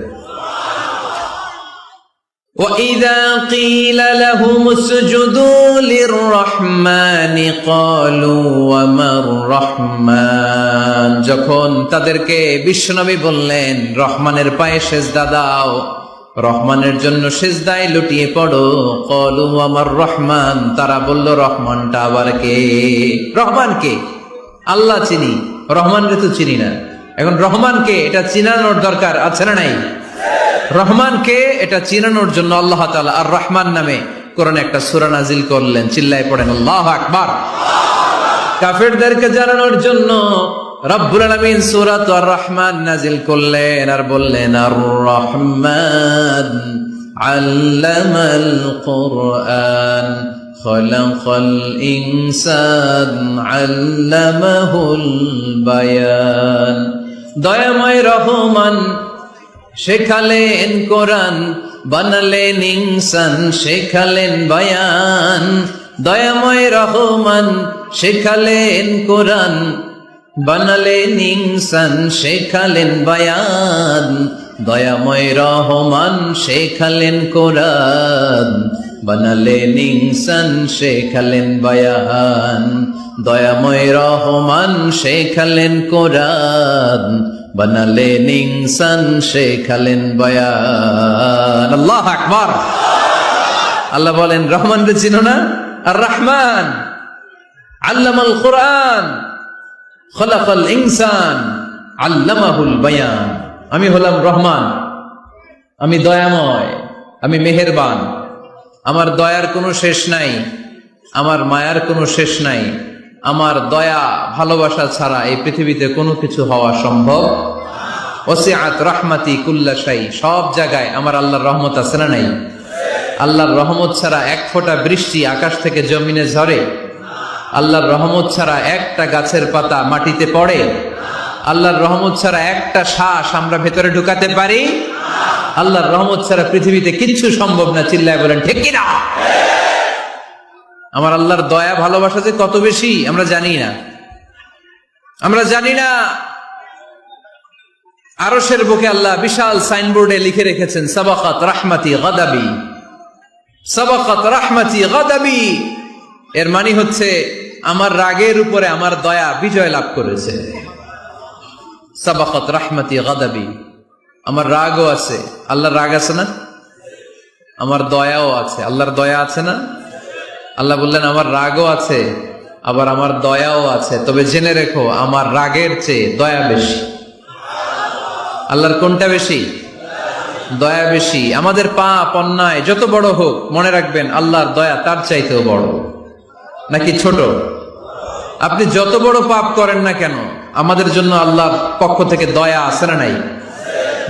وَإِذَا قِيلَ لَهُمُ اسْجُدُوا لِلرَّحْمَنِ قَالُوا وَمَا الرَّحْمَنُ, যখন তাদেরকে বিশ্বনবী বললেন রহমানের পায়ে সেজদা দাও, রহমানের জন্য সেজদায় লুটিয়ে পড়ো, ক্বালু ওয়ামার রহমান, তারা বলল রহমানটা আবার কে? রহমান কে? আল্লাহ চিনি, রহমানকে তো চিনি না। এখন রহমানকে এটা চিনানোর দরকার আছে না নাই? রহমানকে এটা চিনানোর জন্য আল্লাহ তাআলা আর রহমান নামে কোরআনে একটা সূরা নাযিল করলেন। চিল্লায় পড়েন আল্লাহু আকবার। কাফেরদেরকে জানানোর জন্য রব্বুল আলামিন সূরাত আর রহমান নাযিল করলেন আর বললেন, আর রহমান আল্লামাল কুরআন খলাকাল ইনসান আল্লামাহুল বায়ান। দয়াময় রহমান শেখালেন কোরআন, বানালেন ইনসান শেখালেন বায়ান। দয়াময় রহমান শেখালেন কোরআন, বানালেন ইনসান শেখালেন বায়ান। দয়াময় রহমান শেখালেন কোরআন, বানালেন ইনসান শেখালেন বায়ান। দয়াময় রহমান শেখালেন কোরআন, বানালেন ইনসান শেখালেন বায়ান। আল্লাহু আকবার। আল্লাহ বলেন রহমান রে চিনো না? আর রহমান আল্লামাল কোরআন খলাকাল ইনসান আল্লামাহুল বায়ান। আমি হলাম রহমান, আমি দয়াময়, আমি মেহেরবান। আমার দয়ার কোনো শেষ নাই, আমার মায়ার কোনো শেষ নাই। আমার দয়া ভালোবাসা ছাড়া এই পৃথিবীতে কোনো কিছু হওয়া সম্ভব। ওসিআত রাহমাতি কুল্লা শাই, সব জায়গায় আমার আল্লাহর রহমত আছে না নাই? আল্লাহর রহমত ছাড়া এক ফোঁটা বৃষ্টি আকাশ থেকে জমিনে ঝরে? আল্লাহর রহমত ছাড়া একটা গাছের পাতা মাটিতে পড়ে? আল্লাহর রহমত ছাড়া একটা শ্বাস আমরা ভেতরে ঢুকাতে পারি? আল্লাহর রহমত ছাড়া পৃথিবীতে কিচ্ছু সম্ভব না। চিল্লায় বলেন ঠিক কিনা? আমার আল্লাহর দয়া ভালোবাসা যে কত বেশি আমরা জানি না, আমরা জানি না। আরশের বুকে আল্লাহ বিশাল সাইনবোর্ডে লিখে রেখেছেন, সাবাকাত রাহমাতি গাদাবি, সাবাকাত রাহমাতি গাদাবি। এর মানে হচ্ছে আমার রাগের উপরে আমার দয়া বিজয় লাভ করেছে। সাবাকাত রাহমাতি গাদাবি, আমার রাগও আছে, আল্লাহর রাগ আছে না? আমার দয়াও আছে, আল্লাহর দয়া আছে না? আল্লাহ বললেন আমার রাগও আছে, আবার আমার দয়াও আছে, তবে জেনে রেখো আমার রাগের চেয়ে দয়া বেশি। আল্লাহর কোনটা বেশি? দয়া বেশি। আমাদের পাপ অন্যায় যত বড় হোক, মনে রাখবেন আল্লাহর দয়া তার চাইতেও বড়। নাকি ছোট? আপনি যত বড় পাপ করেন না কেন, আমাদের জন্য আল্লাহর পক্ষ থেকে দয়া আছে না নাই?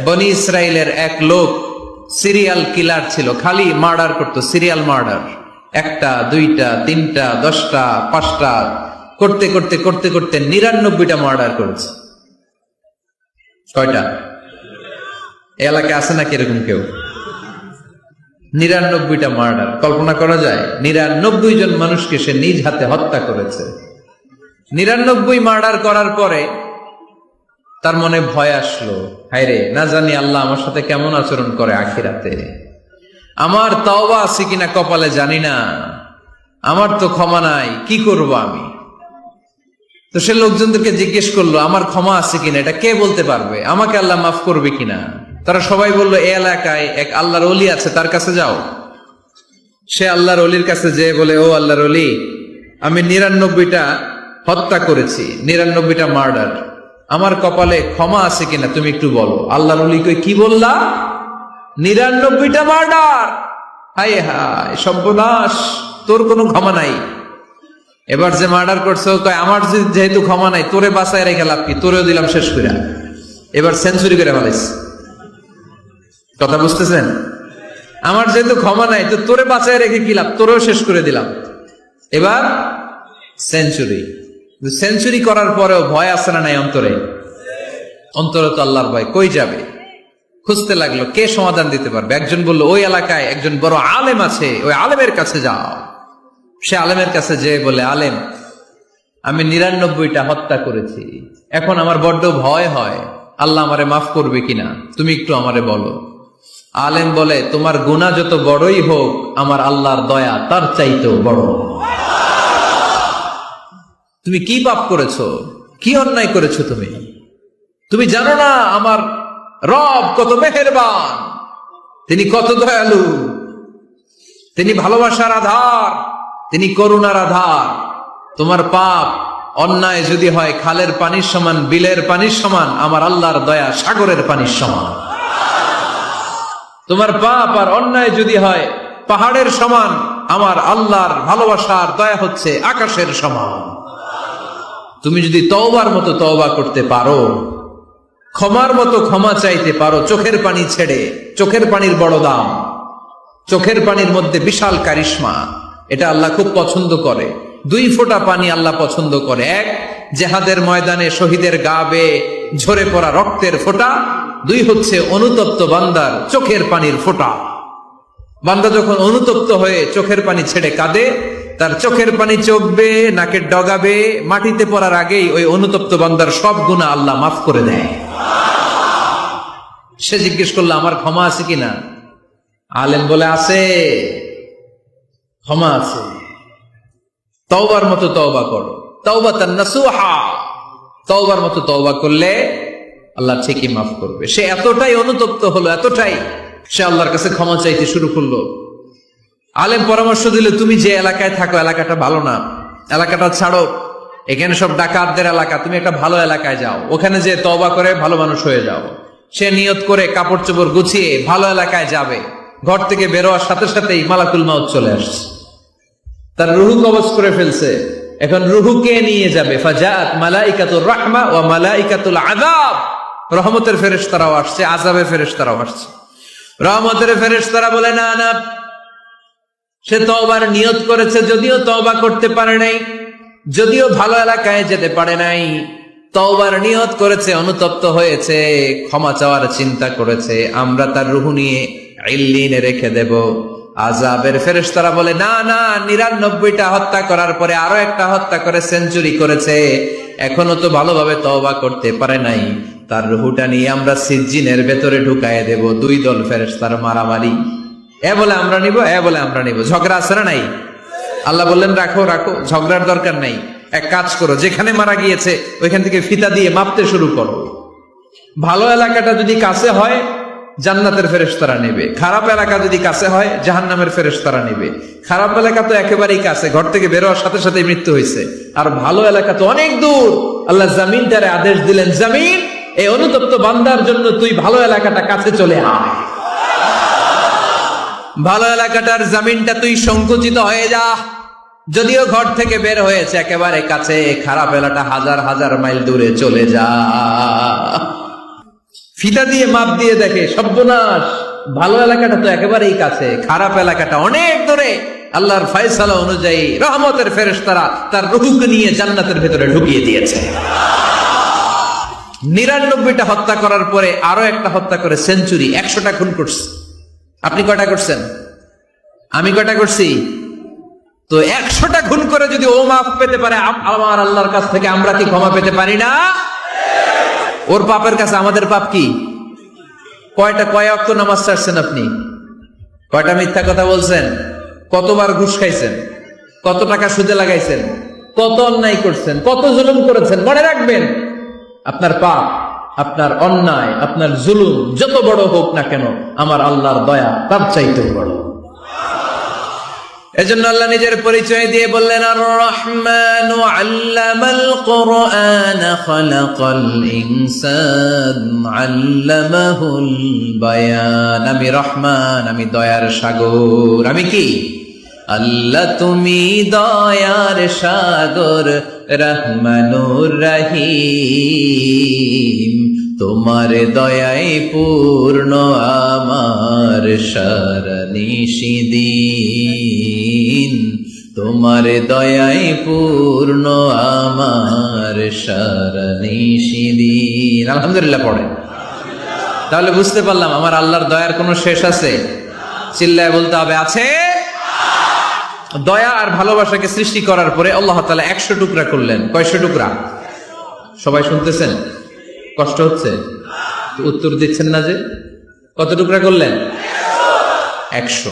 বনি ইসরাইলের এক লোক সিরিয়াল কিলার ছিল, খালি মার্ডার করতো, সিরিয়াল মার্ডার। একটা, দুইটা, তিনটা, 10টা, 5টা করতে করতে করতে করতে 99টা মার্ডার করেছে। কয়টা? এলাকায় আছে নাকি এরকম কেউ? 99টা মার্ডার। কল্পনা করা যায়? 99 জন মানুষকে সে নিজ হাতে হত্যা করেছে। 99 মার্ডার করার পরে তার মনে ভয় আসলো, হায়রে না জানি আল্লাহ আমার সাথে কেমন আচরণ করে আখিরাতে। আমার তওবা আছে কিনা কপালে জানি না, আমার তো ক্ষমা নাই, কি করব আমি? তো সে লোকজনদেরকে জিজ্ঞেস করলো আমার ক্ষমা আছে কিনা, এটা কে বলতে পারবে? আমাকে আল্লাহ মাফ করবে কিনা? তারা সবাই বললো এই এলাকায় এক আল্লাহর ওলি আছে, তার কাছে যাও। সে আল্লাহর ওলির কাছে যেয়ে বলে, ও আল্লাহর ওলি, আমি 99টা হত্যা করেছি, 99টা মার্ডার, আমার কপালে ক্ষমা আছে কিনা তুমি একটু বলো। আল্লাহর ওলি কই, কি বললা? 99টা মার্ডার। হায় হায় সর্বনাশ, তোর কোনো ক্ষমা নাই। এবার যে মার্ডার করছে ও কয় আমার যেহেতু ক্ষমা নাই, তোরে বাঁচায় রেখে লাভ কি, তোরেও দিলাম শেষ করে। এবার সেঞ্চুরি করে ফেলাইছে। কথা বুঝতেছেন? আমার যেহেতু ক্ষমা নাই, তো তোরে বাঁচায় রেখে কি লাভ, তোরেও শেষ করে দিলাম। এবার সেঞ্চুরি। সেঞ্চুরি করার পরেও ভয় আছে না নাই অন্তরে? অন্তরে তো আল্লাহর ভয়। কই যাবে? খুঁজতে লাগলো কে সমাধান দিতে পারবে। একজন বলল ওই এলাকায় একজন বড় আলেম আছে, ওই আলেমের কাছে যাও। সে আলেমের কাছে যেয়ে বলে, আলেম আমি 99টা হত্যা করেছি, এখন আমার বড্ড ভয় হয়, আল্লাহ আমারে মাফ করবে কিনা, তুমি একটু আমারে বলো। আলেম বলে, তোমার গুনাহ যত বড়ই হোক, আমার আল্লাহর দয়া তার চাইতেও বড়। তুমি কি পাপ করেছো, কি অন্যায় করেছো তুমি? তুমি জানো না আমার রব কত মেহেরবান, তিনি কত দয়ালু, তিনি ভালোবাসার আধার, তিনি করুণার আধার। তোমার পাপ অন্যায় যদি হয় খালের পানির সমান, বিলের পানির সমান, আমার আল্লাহর দয়া সাগরের পানির সমান। তোমার পাপ আর অন্যায় যদি হয় পাহাড়ের সমান, আমার আল্লাহর ভালোবাসার দয়া হচ্ছে আকাশের সমান। তুমি যদি তওবার মতো তওবা করতে পারো, ক্ষমার মতো ক্ষমা চাইতে পারো, চোখের পানি ছেড়ে, চোখের পানির বড় দাম, চোখের পানির মধ্যে বিশাল কারিশমা, এটা আল্লাহ খুব পছন্দ করে। 2 ফোঁটা পানি আল্লাহ পছন্দ করে। এক, জেহাদের ময়দানে শহীদের গা বেয়ে ঝরে পড়া রক্তের ফোঁটা। 2 হচ্ছে অনুতপ্ত বান্দার চোখের পানির ফোঁটা। বান্দা যখন অনুতপ্ত হয়ে চোখের পানি ছেড়ে কাঁদে, তার চোখের পানি চোখ বেয়ে নাকের ডগা বেয়ে মাটিতে পড়ার আগেই ওই অনুতপ্ত বান্দার সব গুনাহ আল্লাহ মাফ করে দেয়। সে জিজ্ঞেস করলো আমার ক্ষমা আছে কিনা? আলেম বলে আছে, ক্ষমা আছে। তওবার মতো তওবা করো, তাওবাতান নাসুহা, তওবার মতো তওবা করলে আল্লাহ ঠিকই মাফ করবে। সে এতটাই অনুতপ্ত হলো, এতটাই, সে আল্লাহর কাছে ক্ষমা চাইতে শুরু করলো। আলেম পরামর্শ দিল, তুমি যে এলাকায় থাকো এলাকাটা ভালো না, এলাকাটা ছাড়ো, এখানে সব ডাকাতদের এলাকা, তুমি একটা ভালো এলাকায় যাও, ওখানে যে তওবা করে ভালো মানুষ হয়ে যাও। সে নিয়ত করে কাপড় চোপড় গুছিয়ে ভালো এলাকায় যাবে। ঘর থেকে বেরোয়ার সাথে সাথেই মালাকুল মাউত চলে আসছে, তার রুহু কবজ করে ফেলছে। এখন রুহুকে নিয়ে যাবে। ফাজাত মালাইকাতুর রাহমা ওয়া মালাইকাতুল আযাব, রহমতের ফেরেশতারাও আসছে, আযাবের ফেরেশতারাও আসছে। রহমতের ফেরেশতারা বলে না না, সে তওবার নিয়ত করেছে, যদিও তওবা করতে পারে নাই, যদিও ভালো এলাকায় যেতে পারে নাই, তওবার নিয়ত করেছে, অনুতপ্ত হয়েছে, ক্ষমা চাওয়ার চিন্তা করেছে, আমরা তার রুহু নিয়ে ইল্লিনে রেখে দেব। আযাবের ফেরেশতারা বলে না না, 99টা হত্যা করার পরে আরো একটা হত্যা করে সেঞ্চুরি করেছে, এখনো তো ভালোভাবে তওবা করতে পারে নাই, তার রুহুটা নিয়ে আমরা সিজ্জিনের ভেতরে ঢুকায় দেব। 2 দল ফেরেশতার মারামারি, এ বলে আমরা নিব, এ বলে আমরা নিব, ঝগড়া আছে না নাই? আল্লাহ বললেন রাখো রাখো, ঝগড়ার দরকার নাই। এক কাজ করো, যেখানে মারা গিয়েছে ওইখান থেকে ফিতা দিয়ে মাপতে শুরু করো। ভালো এলাকাটা যদি কাছে হয় জান্নাতের ফেরেশতারা নেবে, খারাপ এলাকা যদি কাছে হয় জাহান্নামের ফেরেশতারা নেবে। খারাপ এলাকা তো একেবারেই কাছে, ঘর থেকে বেরোয়ার সাথে সাথে মৃত্যু হয়েছে। আর ভালো এলাকা তো অনেক দূর। আল্লাহ জামিনটারে আদেশ দিলেন, জামিন এই অনুতপ্ত বান্দার জন্য তুই ভালো এলাকাটা কাছে চলে আয়, ভালো এলাকাটার জামিনটা তুই সংকুচিত হয়ে যা। যদিও ঘর থেকে বের হয়েছে একেবারে কাছে, খারাপ এলাকা হাজার হাজার মাইল দূরে চলে যা। ফিতা দিয়ে মাপ দিয়ে দেখে, সর্বনাশ, ভালো এলাকাটা তো একেবারেই কাছে, খারাপ এলাকাটা অনেক দূরে। আল্লাহর ফয়সালা অনুযায়ী রহমতের ফেরেশতারা তার রূহকে নিয়ে জান্নাতের ভেতরে ঢুকিয়ে দিয়েছে। 99টা হত্যা করার পরে আরো একটা হত্যা করে সেঞ্চুরি, 100টা খুন করছে। আপনি কয়টা করছেন? আমি কয়টা করছি? তো 100টা খুন করে যদি ও মাফ পেতে পারে আমার আল্লাহর কাছ থেকে, আমরা কি ক্ষমা পেতে পারি না? ওর পাপের কাছে আমাদের পাপ কি? কয় ওয়াক্ত নামাজ ছাড়ছেন আপনি? কয়টা মিথ্যা কথা বলছেন? কতবার ঘুষ খাইছেন? কত টাকা সুদে লাগাইছেন? কত অন্যায় করছেন? কত জুলুম করেছেন? মনে রাখবেন, আপনার পাপ, আপনার অন্যায়, আপনার জুলুম যত বড় হোক না কেন, আমার আল্লাহর দয়া তার চাইতেও বড়। এজন্য আল্লাহ নিজের পরিচয় দিয়ে বললেন, আর রহমানু আল্লামাল কুরআন খালাকাল ইনসান আল্লামাহুল বায়ান। আমি রহমান, আমি দয়ার সাগর। আমি কি? আল্লাহ তুমি দয়ার সাগর, রহমানুর রহিম। তোমার দয়ায় পূর্ণ আমার সারানিশিদিন, তোমার দয়ায় পূর্ণ আমার সারানিশিদিন। আলহামদুলিল্লাহ পড়ে। তাহলে বুঝতে পারলাম আমার আল্লাহর দয়ার কোনো শেষ আছে? চিল্লায় বলতে হবে, আছে। দয়া আর ভালোবাসাকে সৃষ্টি করার পরে আল্লাহ তাআলা 100 টুকরা করলেন। কয়শো টুকরা? সবাই শুনতেছেন? কষ্ট হচ্ছে? উত্তর দিচ্ছেন না যে? কত টুকরা করলেন? 100।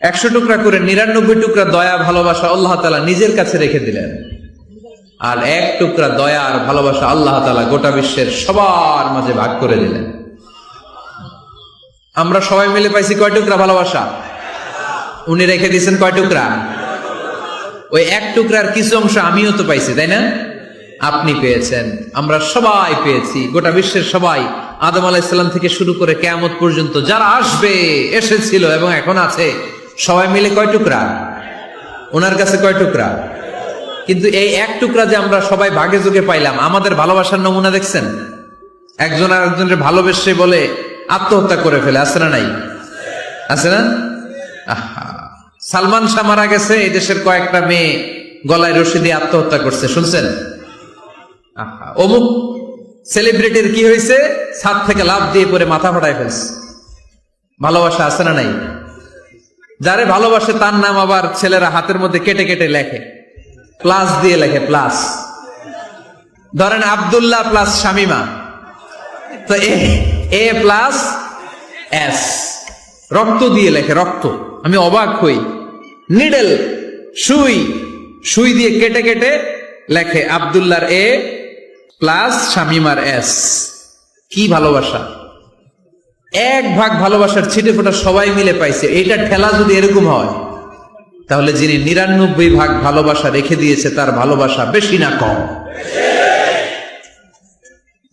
100 টুকরা করে 99 টুকরা দয়া ভালোবাসা আল্লাহ তাআলা নিজের কাছে রেখে দিলেন, আর 1 টুকরা দয়া আর ভালোবাসা আল্লাহ তাআলা গোটা বিশ্বের সবার মাঝে ভাগ করে দিলেন। আমরা সবাই মিলে পাইছি কয় টুকরা ভালোবাসা? উনি রেখে দিয়েছেন কয় টুকরা? ওই 1 টুকরার কিছু অংশ আমিও তো পাইছি, তাই না? আপনি পেয়েছেন, আমরা সবাই পেয়েছি, গোটা বিশ্বের সবাই, আদম আলাইহিস সালাম থেকে শুরু করে কিয়ামত পর্যন্ত যারা আসবে, এসেছিল এবং এখন আছে, সবাই মিলে কয় টুকরা? ওনার কাছে কয় টুকরা? কিন্তু এই 1 টুকরা যে আমরা সবাই ভাগে যোগে পাইলাম, আমাদের ভালোবাসার নমুনা দেখছেন? একজন আর একজনের ভালোবেসে বলে আত্মহত্যা করে ফেলে, আছে না নাই? আছে না? সালমান শাহ মারা গেছে, এই দেশের কয়েকটা মেয়ে গলায় রশি দিয়ে আত্মহত্যা করছে, শুনছেন? অমুক সেলিব্রিটির কি হয়েছে, ছাদ থেকে লাফ দিয়ে পরে মাথা ফাটায় ফেলছে। ভালোবাসা আছে না নাই? যারে ভালোবাসে তার নাম আবার ছেলেরা হাতের মধ্যে কেটে কেটে লেখে, প্লাস দিয়ে লেখে, প্লাস। ধরেন আব্দুল্লাহ প্লাস শামিমা, তো এ প্লাস এস, রক্ত দিয়ে লেখে, রক্ত। আমি অবাক হই, নিডেল, সুই, সুই দিয়ে কেটে কেটে লেখে আব্দুল্লাহর এ প্লাস শামিমার এস। কি ভালোবাসা! 1 ভাগ ভালোবাসার ছিটে ফোটা সবাই মিলে পাইছে। এইটা ঠেলা যদি এরকম হয়, তাহলে যিনি 99 ভাগ ভালোবাসা রেখে দিয়েছে তার ভালোবাসা বেশি না কম?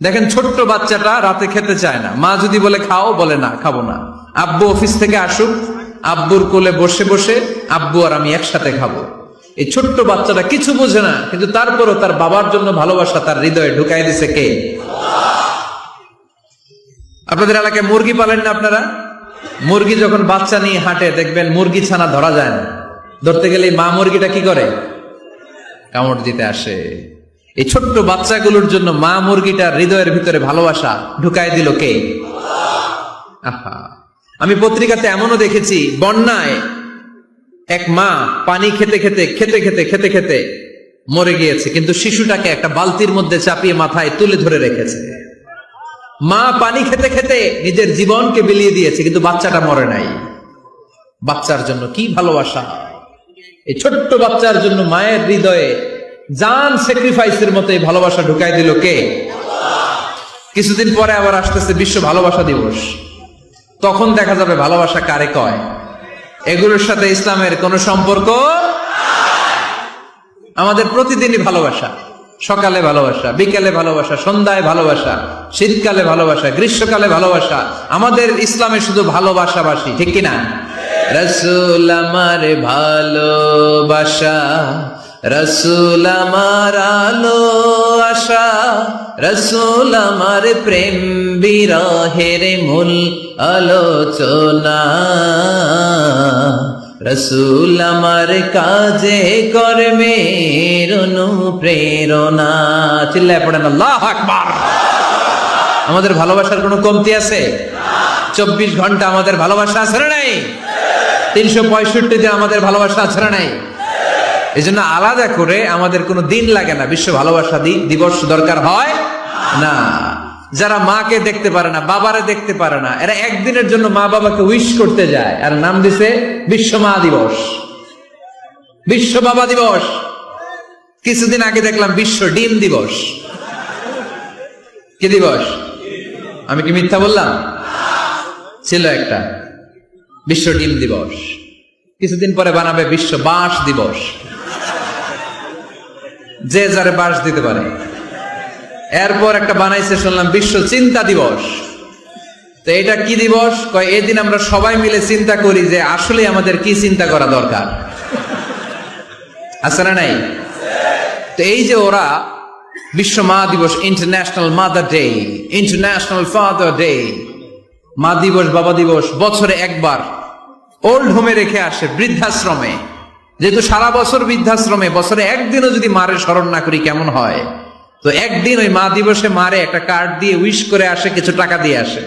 দেখেন, ছোট্ট বাচ্চাটা রাতে খেতে চায় না, মা যদি বলে খাও, বলে না, খাবো না। আব্বু অফিস থেকে আসুক, আব্বুর কোলে বসে বসে আব্বু আর আমি একসাথে খাবো। এই ছোট্ট বাচ্চাটা কিছু বোঝে না, কিন্তু তারপরও তার বাবার জন্য ভালোবাসা তার হৃদয়ে ঢুকাই দিছে কে? আপনাদের এলাকায় মুরগি পালেন না আপনারা? মুরগি যখন বাচ্চা নিয়ে হাঁটে, দেখবেন মুরগি ছানা ধরা যায় না, ধরতে গেলে মা মুরগিটা কি করে? কামড় দিতে আসে। এই ছোট্ট বাচ্চাগুলোর জন্য মা মুরগিটার হৃদয়ের ভিতরে ভালোবাসা ঢুকাই দিল কে? আহা, আমি পত্রিকাতে এমনও দেখেছি, বন্যায় এক মা পানি খেতে খেতে খেতে খেতে খেতে খেতে মরে গিয়েছে, কিন্তু শিশুটাকে একটা বালতির মধ্যে চাপিয়ে মাথায় তুলে ধরে রেখেছে। মা পানি খেতে খেতে নিজের জীবনকে বিলিয়ে দিয়েছে, কিন্তু বাচ্চাটা মরে নাই। বাচ্চার জন্য কি ভালোবাসা! এই ছোট্ট বাচ্চার জন্য মায়ের হৃদয়ে জান স্যাক্রিফাইসের মতো এই ভালোবাসা ঢুকাই দিল কে? কিছুদিন পরে আবার আসতেছে বিশ্ব ভালোবাসা দিবস, তখন দেখা যাবে ভালোবাসা কারে কয়। এগুলোর সাথে ইসলামের কোনো সম্পর্ক। আমাদের প্রতিদিনই ভালোবাসা, সকালে ভালোবাসা, বিকেলে ভালোবাসা, সন্ধ্যায় ভালোবাসা, শীতকালে ভালোবাসা, গ্রীষ্মকালে ভালোবাসা। আমাদের ইসলামে শুধু ভালোবাসাবাসী, ঠিক কিনা? রাসূল আমার ভালোবাসা, রাসূল আমার আলো আশা, রাসূল আমার প্রেম বিরহের মূল আলোচনা, রাসূল আমার কাজে কর্মের অনুপ্রেরণা। চিল্লায় পড়েন আল্লাহু আকবার। আমাদের ভালোবাসার কোনো কমতি আছে? 24 ঘন্টা আমাদের ভালোবাসা আছে না নাই? 365 দিন আমাদের ভালোবাসা আছে না নাই? এই জন্য আলাদা করে আমাদের কোনো দিন লাগে না, বিশ্ব ভালোবাসা দিবস দরকার হয় না। যারা মাকে দেখতে পারে না, বাবারে দেখতে পারে না, এরা একদিনের জন্য মা বাবাকে উইশ করতে যায়, আর নাম দিছে বিশ্ব মা দিবস, বিশ্ব বাবা দিবস। কিছুদিন আগে দেখলাম বিশ্ব ডিম দিবস। কি দিবস? আমি কি মিথ্যা বললাম? ছিল একটা বিশ্ব ডিম দিবস। কিছুদিন পরে বানাবে বিশ্ব বাঁশ দিবস, যে যারে বাঁশ দিতে পারে। এরপর একটা বানাইছে শুনলাম বিশ্ব চিন্তা দিবস। তো এটা কি দিবস? কয় এই দিন আমরা সবাই মিলে চিন্তা করি যে আসলে আমাদের কি চিন্তা করা দরকার, আছে না নাই? তো এই যে ওরা বিশ্ব মা দিবস, international mother day, international father day, মা দিবস বাবা দিবস বছরে একবার ওল্ড হোমে রেখে আসে, বৃদ্ধাশ্রমে। যেহেতু সারা বছর বৃদ্ধাশ্রমে, বছরে একদিনও যদি মারে স্মরণ না করি কেমন হয়? তো একদিন ওই মা দিবসে মারে একটা কার্ড দিয়ে উইশ করে আসে, কিছু টাকা দিয়ে আসে।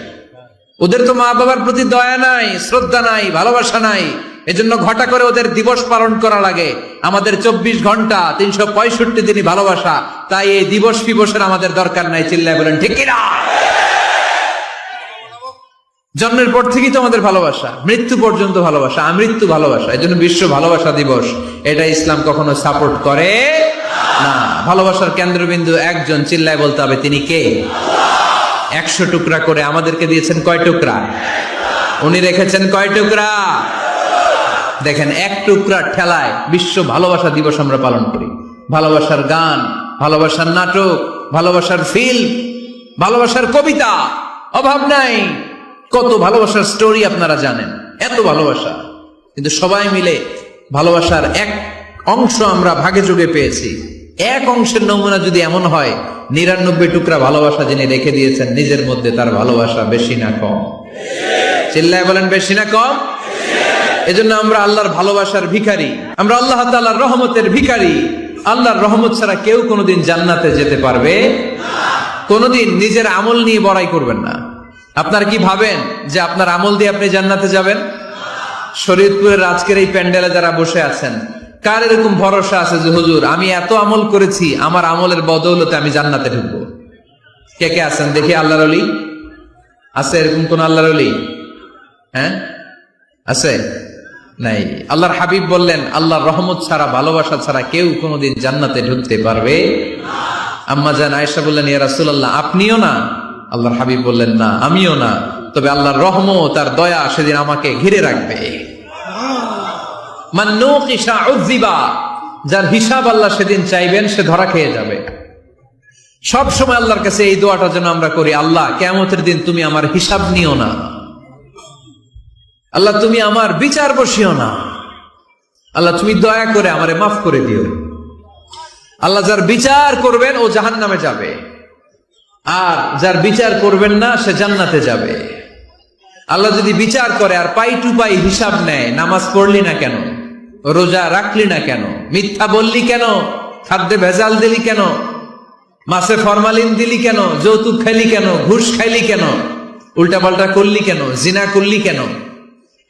ওদের তো মা বাবার প্রতি দয়া নাই, শ্রদ্ধা নাই, ভালোবাসা নাই, এজন্য ঘটা করে ওদের দিবস পালন করা লাগে। আমাদের 24 ঘন্টা 365 দিনই ভালোবাসা, তাই এই দিবস ফিবসের আমাদের দরকার নাই। চিল্লায় বলেন ঠিক কিনা? জন্মের পর থেকেই তো আমাদের ভালোবাসা, মৃত্যু পর্যন্ত ভালোবাসা, আমৃত্যু ভালোবাসা। এই জন্য বিশ্ব ভালোবাসা দিবস, এটা ইসলাম কখনো সাপোর্ট করে না। ভালোবাসার কেন্দ্রবিন্দু একজন, চিল্লায় বলতে হবে তিনি কে? 100 টুকরা করে আমাদেরকে দিয়েছেন কয় টুকরা? উনি রেখেছেন কয় টুকরা? দেখেন, এক টুকরা ঠেলায় বিশ্ব ভালোবাসা দিবস আমরা পালন করি। ভালোবাসার গান, ভালোবাসার নাটক, ভালোবাসার ফিল্ম, ভালোবাসার কবিতা, অভাব নাই। কত ভালোবাসার স্টোরি আপনারা জানেন, এত ভালোবাসা। কিন্তু সবাই মিলে ভালোবাসার এক অংশ আমরা ভাগে যোগে পেয়েছি। এক অংশের নমুনা যদি এমন হয়, 99 টুকরা ভালোবাসা যিনি রেখে দিয়েছেন নিজের মধ্যে, তার ভালোবাসা বেশি না কম? চিল্লায় বলেন বেশি না কম? এজন্য আমরা আল্লাহর ভালোবাসার ভিখারি, আমরা আল্লাহ তাআলার রহমতের ভিখারি। আল্লাহর রহমত ছাড়া কেউ কোনোদিন জান্নাতে যেতে পারবে কোনোদিন নিজের আমল নিয়ে বড়াই করবেন না। আপনার কি ভাবেন যে আপনার আমল দিয়ে আপনি জান্নাতে যাবেন? শরীয়তপুরের আজকের এই প্যান্ডেলে যারা বসে আছেন, কার এরকম ভরসা আছে যে হুজুর আমি এত আমল করেছি, আমার আমলের বদৌলতে আমি জান্নাতে ঢুকবো? কে কে আছেন দেখি? আল্লাহর ওলি আছে? এরকম কোন আল্লাহর ওলি? হ্যাঁ, আছে? নাই। আল্লাহর হাবিব বললেন, আল্লাহর রহমত ছাড়া, ভালোবাসা ছাড়া কেউ কোনোদিন জান্নাতে ঢুকতে পারবে। আম্মা জান আয়েশা বললেন, ইয়া রাসূলুল্লাহ আপনিও না? আল্লাহর হাবিব বললেন, না আমিও না, তবে আল্লাহর রহমত আর দয়া সেদিন আমাকে ঘিরে রাখবে। মান নুকিশা উযিবা, যার হিসাব আল্লাহ সেদিন চাইবেন সে ধরা খেয়ে যাবে। সব সময় আল্লাহর কাছে এই দোয়াটা যেন আমরা করি, আল্লাহ কিয়ামতের দিন তুমি আমার হিসাব নিও না, আল্লাহ তুমি আমার বিচার বসিও না, আল্লাহ তুমি দয়া করে আমারে মাফ করে দিও। আল্লাহ যার বিচার করবেন ও জাহান্নামে যাবে, আর যার বিচার করবেন না সে জান্নাতে যাবে। আল্লাহ যদি বিচার করে আর পাই টু পাই হিসাব নেয়, নামাজ পড়লি না কেন, রোজা রাখলি না কেন, মিথ্যা বললি কেন, খাদ্যে ভেজাল দিলি কেন, মাছে ফরমালিন দিলি কেন, যৌতুক খাইলি কেন, ঘুষ খাইলি কেন, উল্টাপাল্টা করলি কেন, জিনা করলি কেন,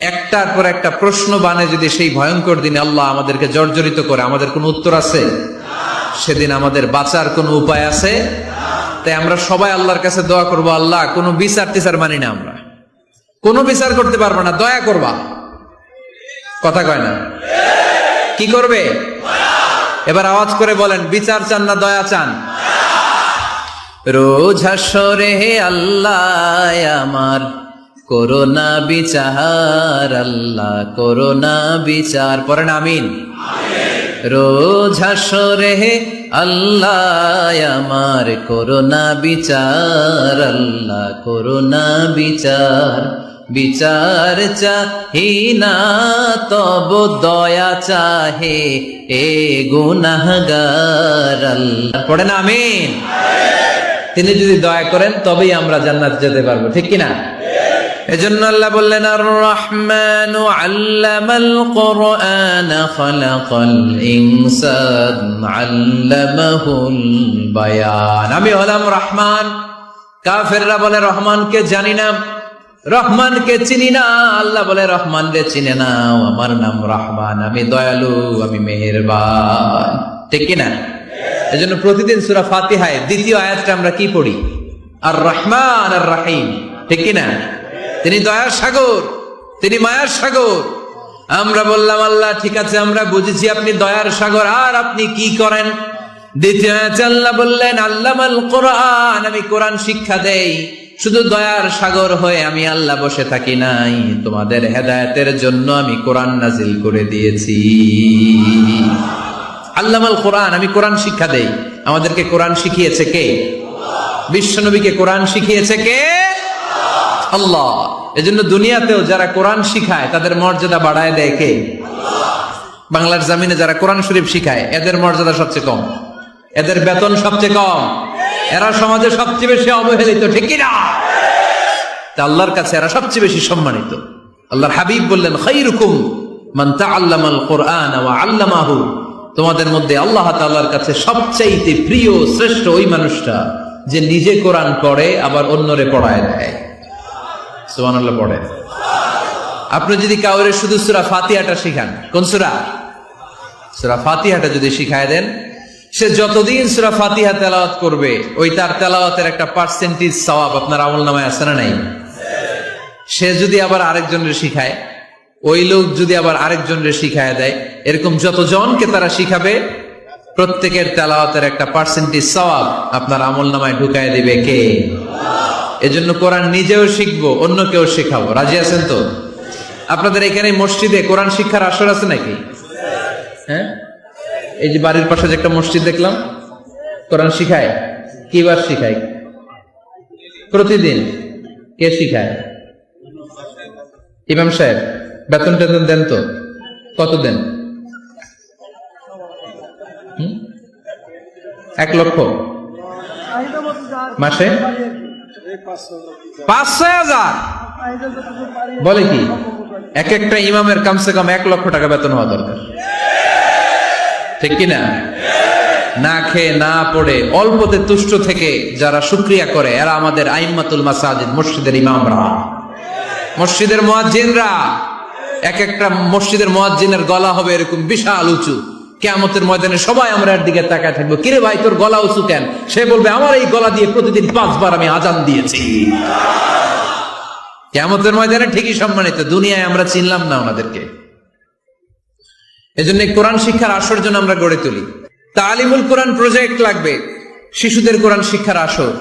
একটার পর একটা প্রশ্ন বানে যদি সেই ভয়ঙ্কর দিনে আল্লাহ আমাদেরকে জর্জরিত করে, আমাদের কোনো উত্তর আছে? সেদিন আমাদের বাঁচার কোনো উপায় আছে? তাই আমরা সবাই আল্লাহর কাছে দোয়া করবো, আল্লাহ কোনো বিচার টিচার মানি না, আমরা কোনো বিচার করতে পারবো না, দয়া করবা। কথা কয় না? কি করবে? এবার আওয়াজ করে বলেন, বিচার চান না দয়া চান? রোজ হাসরে হে আল্লাহ আমার করোনা বিচার, আল্লাহ করোনা বিচার, পড়েন আমিন। রোজ হাসরে হে আল্লাহ আমার করোনা বিচার, আল্লাহ করোনা বিচার। বিচার চাহি না তব দয়া চাহে এ গুনাহগার, আল্লাহ পড়েন আমিন। তিনি যদি দয়া করেন তবেই আমরা জান্নাত যেতে পারবো, ঠিক কিনা? এজন্য আল্লাহ বললেন, আর রহমানু আল্লামাল কুরআন খালাকাল ইনসান আল্লামাহুল বায়ান। আমি হলাম রহমান। কাফেররা বলে রহমানকে জানি না, রহমানকে চিনি না। আল্লাহ বলে রহমান রে চিনে না, আমার নাম রহমান, আমি দয়ালু, আমি মেহেরবান, ঠিক কিনা? এজন্য প্রতিদিন সূরা ফাতিহায় দ্বিতীয় আয়াতটা আমরা কি পড়ি? আর রহমান আর রহিম, ঠিক কিনা? তিনি দয়ার সাগর, তিনি মায়ার সাগর। আমরা বললাম, আল্লাহ ঠিক আছে আমরা বুঝেছি আপনি দয়ার সাগর, আর আপনি কি করেন? দ্বিতীয় আয়াতে আল্লাহ বললেন, আল্লামাল কোরআন, আমি কোরআন শিক্ষা দেই। শুধু দয়ার সাগর হয়ে আমি আল্লাহ বসে থাকি নাই, তোমাদের হেদায়েতের জন্য আমি কোরআন নাজিল করে দিয়েছি। আল্লামাল কোরআন, আমি কোরআন শিক্ষা দেই। আমাদেরকে কোরআন শিখিয়েছে কে? বিশ্বনবীকে কোরআন শিখিয়েছে কে? আল্লাহ। এজন্য দুনিয়াতেও যারা কোরআন শিখায় তাদের মর্যাদা বাড়ায় দেয় কে? বাংলার জমিনে যারা কোরআন শরীফ শিখায় এদের মর্যাদা সবচেয়ে কম, এদের বেতন সবচেয়ে কম, এরা সমাজে সবচেয়ে বেশি অবহেলিত, ঠিক কিনা? তা আল্লাহর কাছে এরা সবচেয়ে বেশি সম্মানিত। আল্লাহর হাবিব বললেন, খায়রুকুম মান তাআল্লামাল কুরআন ওয়া আল্লামাহু, তোমাদের মধ্যে আল্লাহ তাআলার কাছে সবচাইতে প্রিয় শ্রেষ্ঠ ওই মানুষটা যে নিজে কোরআন পড়ে আবার অন্যরে পড়ায় দেয়। সুবহানাল্লাহ পড়ে। আপনি যদি কাউরে শুধু সূরা ফাতিহাটা শিখান, কোন সূরা? সূরা ফাতিহাটা যদি শিখায় দেন, সে যতদিন সূরা ফাতিহা তেলাওয়াত করবে ওই তার তেলাওয়াতের একটা পার্সেন্টেজ সওয়াব আপনার আমলনামায় আছে না নাই? সে যদি আবার আরেকজনের শিখায়, ওই লোক যদি আবার আরেকজনের শিখায় দেয়, এরকম যতজনকে তারা শিখাবে প্রত্যেকের তেলাওয়াতের একটা পার্সেন্টেজ সওয়াব আপনার আমলনামায় ঢুকায় দিবে কে? এজন্য কোরআন নিজেও শিখবো, অন্যকেও শেখাবো। রাজি আছেন তো? আপনাদের এখানে মসজিদে কোরআন শিক্ষার আসর আছে নাকি? হ্যাঁ, এই যে বাড়ির পাশে যে একটা মসজিদ দেখলাম, কোরআন শিখায়। কিবার শিখায়? প্রতিদিন। কে শিখায়? ইমাম সাহেব। বেতন টেতন দেন তো? কত দেন? 1 লক্ষ মাসে? 5-6,000 বলে কি? এক একটা ইমামের কমসে কম 1 লক্ষ টাকা বেতন হওয়া দরকার, ঠিক কিনা? না খেয়ে না পড়ে অল্পতে তুষ্ট থেকে যারা শুকরিয়া করে এরা আমাদের আইম্মাতুল মাসাজিদ, মসজিদের ইমামরা, মসজিদের মুয়াজ্জিনরা। এক একটা মসজিদের মুয়াজ্জিনের গলা হবে এরকম বিশাল উঁচু। কিয়ামতের ময়দানে সবাই আমরা এর দিকে তাকায় থাকবো, কিরে ভাই তোর গলা উঁচু কেন? সে বলবে, আমার এই গলা দিয়ে প্রতিদিন 5 বার আমি আজান দিয়েছি। কিয়ামতের ময়দানে ঠিকই সম্মানিত, দুনিয়ায় আমরা চিনলাম না ওনাদেরকে। এজন্য কোরআন শিক্ষার আসর জন্য আমরা গড়ে তুলি। তালিমুল কোরআন প্রজেক্ট লাগবে, শিশুদের কোরআন শিক্ষার আসর,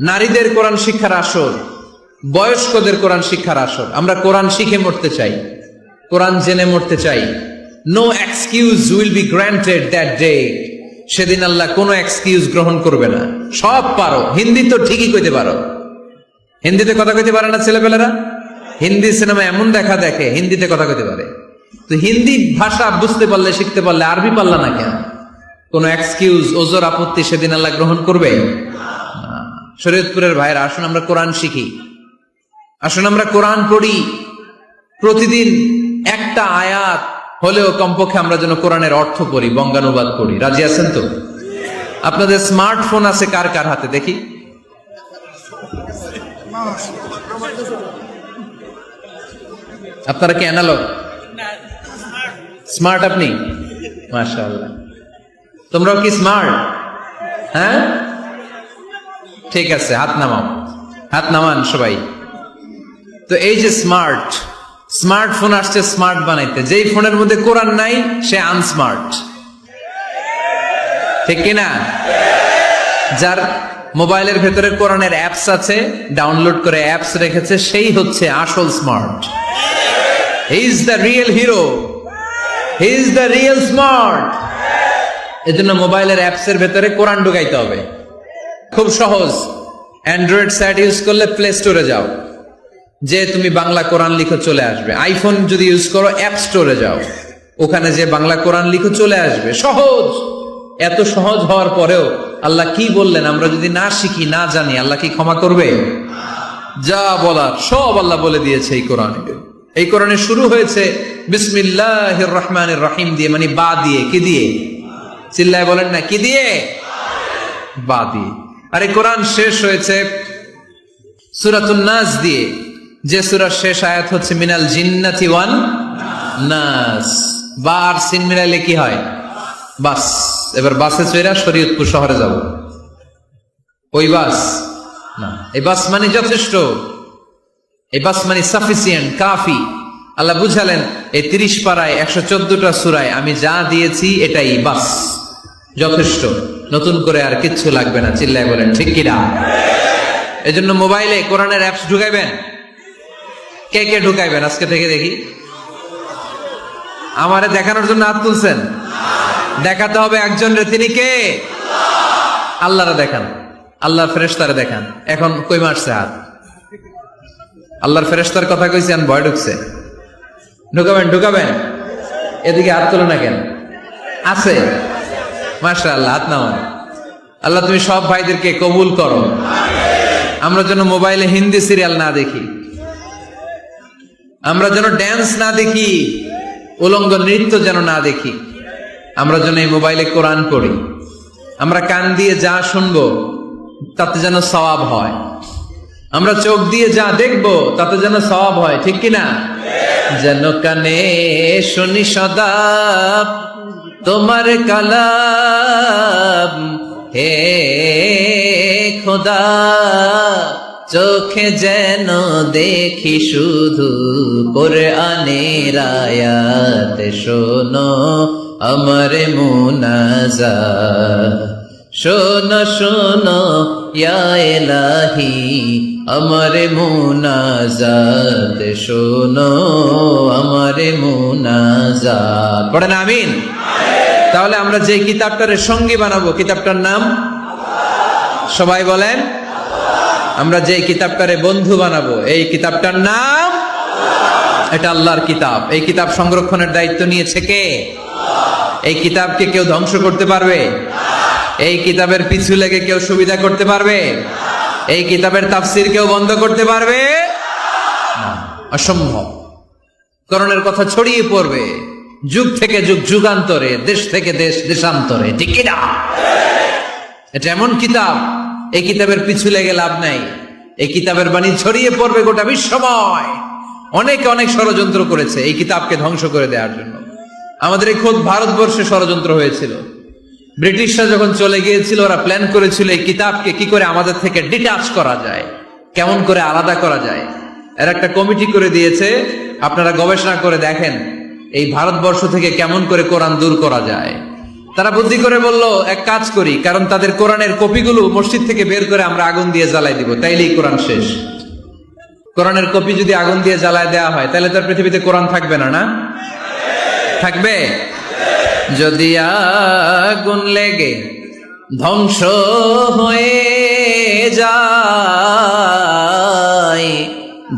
নারীদের কোরআন শিক্ষার আসর, বয়স্কদের কোরআন শিক্ষার আসর। আমরা কোরআন শিখে মরতে চাই, কোরআন জেনে মরতে চাই। No excuse will be granted that day. সেদিন আল্লাহ কোনো এক্সকিউজ গ্রহণ করবে না। সব পারো, হিন্দি তো ঠিকই কইতে পারো। হিন্দিতে কথা কইতে পারে না ছেলেপেলেরা? হিন্দি সিনেমা এমন দেখা দেখে হিন্দিতে কথা কইতে পারে। তো হিন্দি ভাষা বুঝতে পারলে, শিখতে পারলে আরবি পারলা না কেন? কোন এক্সকিউজ, ওজর, আপত্তি সেদিন আল্লাহ গ্রহণ করবে না। শরীয়তপুরের ভাইরা, আসুন আমরা কোরআন শিখি, আসুন আমরা কোরআন পড়ি। প্রতিদিন একটা আয়াত হলেও কমপক্ষে আমরা যেন কোরআনের অর্থ পড়ি, বঙ্গানুবাদ পড়ি। রাজি আছেন তো? আপনাদের স্মার্টফোন আছে কার কার হাতে দেখি? আপনারা কি অ্যানালগ? স্মার্ট আপনি? মাশাআল্লাহ। তোমরাও কি স্মার্ট? হ্যাঁ, ঠিক আছে, হাত নামাও, হাত নামান সবাই। তো এই যে স্মার্টফোন আসছে স্মার্ট বানাইতে, যেই ফোনের মধ্যে কোরআন নাই সে আনস্মার্ট, ঠিক কিনা? যার মোবাইলের ভেতরে কোরআনের অ্যাপস আছে, ডাউনলোড করে অ্যাপস রেখেছে, সেই হচ্ছে আসল smart. He is the real hero, he is the real smart. এজন্য মোবাইলের অ্যাপস এর ভেতরে কোরআন ঢুকাইতে হবে। খুব সহজ। অ্যান্ড্রয়েড সেট ইউজ করলে প্লে স্টোরে যাও, যে তুমি বাংলা কোরআন লিখো, চলে আসবে। আইফোন যদি ইউজ করো অ্যাপ স্টোরে যাও, ওখানে যে বাংলা কোরআন লিখো চলে আসবে। সহজ। এত সহজ হওয়ার পরেও আল্লাহ কি বললেন আমরা যদি না শিখি, না জানি, আল্লাহ কি ক্ষমা করবে? যা বলার সব আল্লাহ বলে দিয়েছে এই কোরআনে। এই কোরআনে শুরু হয়েছে বিসমিল্লাহির রহমানির রহিম দিয়ে, মানে বা দিয়ে। কি দিয়ে? চিল্লায় বলেন না, কি দিয়ে? বা দিয়ে। আর এই কোরআন শেষ হয়েছে সূরাতুন নাস দিয়ে, যে সূরার শেষ আয়াত হচ্ছে মিনাল জিন্নাতি ওয়ান নাস। বা আর সিন মিলাইলে কি হয়? বাস। এবার বাসে চড়া শরীয়তপুর শহরে যাব। ওই বাস না, এই বাস মানে যথেষ্ট, এই বাস মানে সাফিসিয়েন্ট, কাফি। আল্লাহ বুঝালেন এই 30 পারায় 114টা সূরায় আমি যা দিয়েছি এটাই বাস, যথেষ্ট। নতুন করে আর কিচ্ছু লাগবে না। চিল্লায় বলেন ঠিক কিনা? এজন্য মোবাইলে কোরআনের অ্যাপস ঢুকাইবেন। কে কে ঢুকাইবেন আজকে থেকে দেখি? আমারে দেখানোর জন্য হাত তুলছেন? দেখাতে হবে একজন রে, তিনি কে? আল্লাহরে দেখান, আল্লাহর ফেরেশতারে দেখান। এখন কই মারছে হাত? আল্লাহর ফেরেশতার কথা কইছি, আর ভয় ঢুকছে। ঢুকাবেন ঢুকাবেন, এদিকে হাত তোলে না কেন? আছে, মাশাআল্লাহ, হাত নামান। আল্লাহ তুমি সব ভাইদেরকে কবুল করো। আমরা যেন মোবাইলে হিন্দি সিরিয়াল না দেখি, আমরা যেন ড্যান্স না দেখি, উলঙ্গ নৃত্য যেন না দেখি, আমরা যেন এই মোবাইলে কোরআন পড়ি। আমরা কান দিয়ে যা শুনবো তাতে যেন সওয়াব হয়, আমরা চোখ দিয়ে যা দেখবো তাতে যেন সওয়াব হয়, ঠিক কিনা? যেন কানে শুনি সদা তোমার কালাম, হে খোদা চোখে যেন দেখি শুধু কোরআনের আয়াত, শোনো আমার মুনাজাত, শোনো শোনো ইয়া ইলাহি আমার মুনাজাত, শোনো আমার মুনাজাত। পড়েন আমিন। তাহলে আমরা যে কিতাবটারে সঙ্গী বানাবো, কিতাবটার নাম সবাই বলেন। আমরা যে কিতাবটারে বন্ধু বানাবো, এই কিতাবটার নাম, এটা আল্লাহর কিতাব। এই কিতাব সংরক্ষণের দায়িত্ব নিয়েছে কে? এই কিতাবকে কেউ ধ্বংস করতে পারবে? এই কিতাবের পিছু লেগে কেউ সুবিধা করতে পারবে? এই কিতাবের তাফসির কেউ বন্ধ করতে পারবে? অসম্ভব। কোরআনের কথা ছড়িয়ে পড়বে যুগ থেকে যুগ, যুগান্তরে, দেশ থেকে দেশ, দেশান্তরে, ঠিক কি না? এটা এমন কিতাব, এই কিতাবের পিছু লেগে লাভ নাই। এই কিতাবের বাণী ছড়িয়ে পড়বে গোটা বিশ্বময়। অনেকে অনেক ষড়যন্ত্র করেছে এই কিতাবকে ধ্বংস করে দেওয়ার জন্য। আমাদের এই খোদ ভারতবর্ষে ষড়যন্ত্র হয়েছিল। ব্রিটিশরা যখন চলে গিয়েছিল, ওরা প্ল্যান করেছিল এই কিতাবকে কি করে আমাদের থেকে ডিটাচ করা যায়, কেমন করে আলাদা করা যায়। এর একটা কমিটি করে দিয়েছে, আপনারা গবেষণা করে দেখেন এই ভারতবর্ষ থেকে কেমন করে কোরআন দূর করা যায়। তারা বুদ্ধি করে বলল, এক কাজ করি, কারণ তাদের কোরআনের কপিগুলো মসজিদ থেকে বের করে আমরা আগুন দিয়ে জ্বালাই দিব, তাইলেই কোরআন শেষ। কোরআনের কপি যদি আগুন দিয়ে জ্বালায় দেওয়া হয়, তাহলে তার পৃথিবীতে কোরআন থাকবে না? না থাকবে? যদি আগুন লেগে ধ্বংস হয়ে যায়,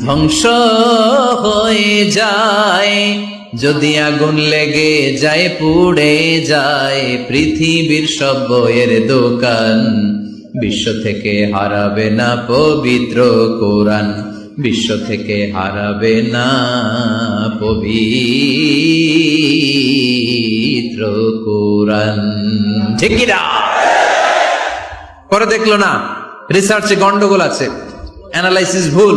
ধ্বংস হয়ে যায়, যদি আগুন লেগে যায়, পুড়ে যায় পৃথিবীর সব বইয়ের দোকান, বিশ্ব থেকে হারাবে না পবিত্র কোরআন, বিশ্ব থেকে হারাবে না পবিত্র কোরআন, ঠিক কি না? পরে দেখলো না রিসার্চে গন্ডগোল আছে, অ্যানালাইসিস ভুল।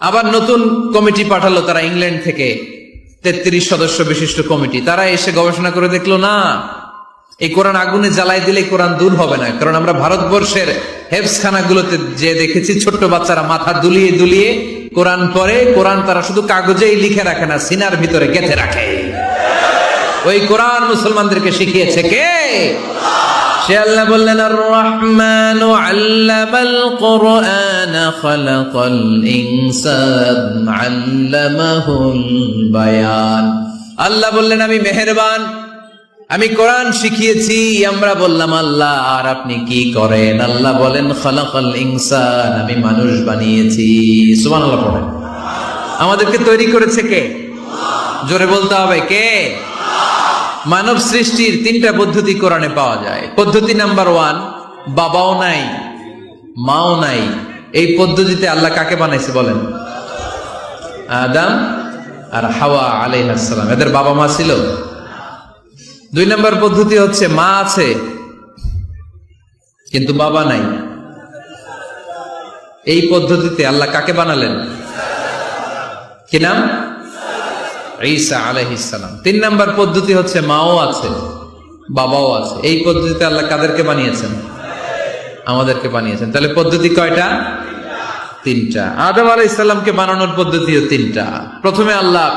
আবার নতুন কমিটি পাঠালো তারা ইংল্যান্ড থেকে, 33 সদস্য বিশিষ্ট কমিটি। তারা এসে গবেষণা করে দেখলো না, এই কোরআন আগুনে জ্বালাই দিলে কোরআন দূর হবে না। কারণ আমরা ভারতবর্ষের হেফজখানাগুলোতে যে দেখেছি, ছোট্ট বাচ্চারা মাথা দুলিয়ে দুলিয়ে কোরআন পড়ে। কোরআন তারা শুধু কাগজেই লিখে রাখে না, সিনার ভিতরে গেঁথে রাখে। ওই কোরআন মুসলমানদেরকে শিখিয়েছে কে? সে আল্লাহ বললেন, আর রহমান আল্লামাল কোরআন খালাকাল ইনসান আল্লামাহুল বায়ান। আল্লাহ বললেন, আমি মেহেরবান, আমি কোরআন শিখিয়েছি। আমরা বললাম, আল্লাহ আর আপনি কি করেন? আল্লাহ বলেন, খালাকাল ইনসান, আমি মানুষ বানিয়েছি। সুবহানাল্লাহ পড়েন। আমাদেরকে তৈরি করেছে কে? জোরে বলতে হবে, কে? মানব সৃষ্টির 3টা পদ্ধতি কোরআনে পাওয়া যায়। পদ্ধতি নাম্বার 1, বাবাও নাই মাও নাই। এই পদ্ধতিতে আল্লাহ কাকে বানাইছে বলেন? আদম আর হাওয়া আলাইহিস সালাম। এদের বাবা মা ছিল? 2 নম্বর পদ্ধতি হচ্ছে মা আছে কিন্তু বাবা নাই। এই পদ্ধতিতে আল্লাহ কাকে বানালেন? কি নাম? ঈসা আলাইহিস সালাম। 3 নম্বর পদ্ধতি হচ্ছে মাও আছে বাবাও আছে। এই পদ্ধতিতে আল্লাহ কাদেরকে বানিয়েছেন? আমাদেরকে বানিয়েছেন। তাহলে পদ্ধতি কয়টা? 3টা। আদম আলাইহিস সালামকে বানানোর পদ্ধতিও 3টা। প্রথমে আল্লাহ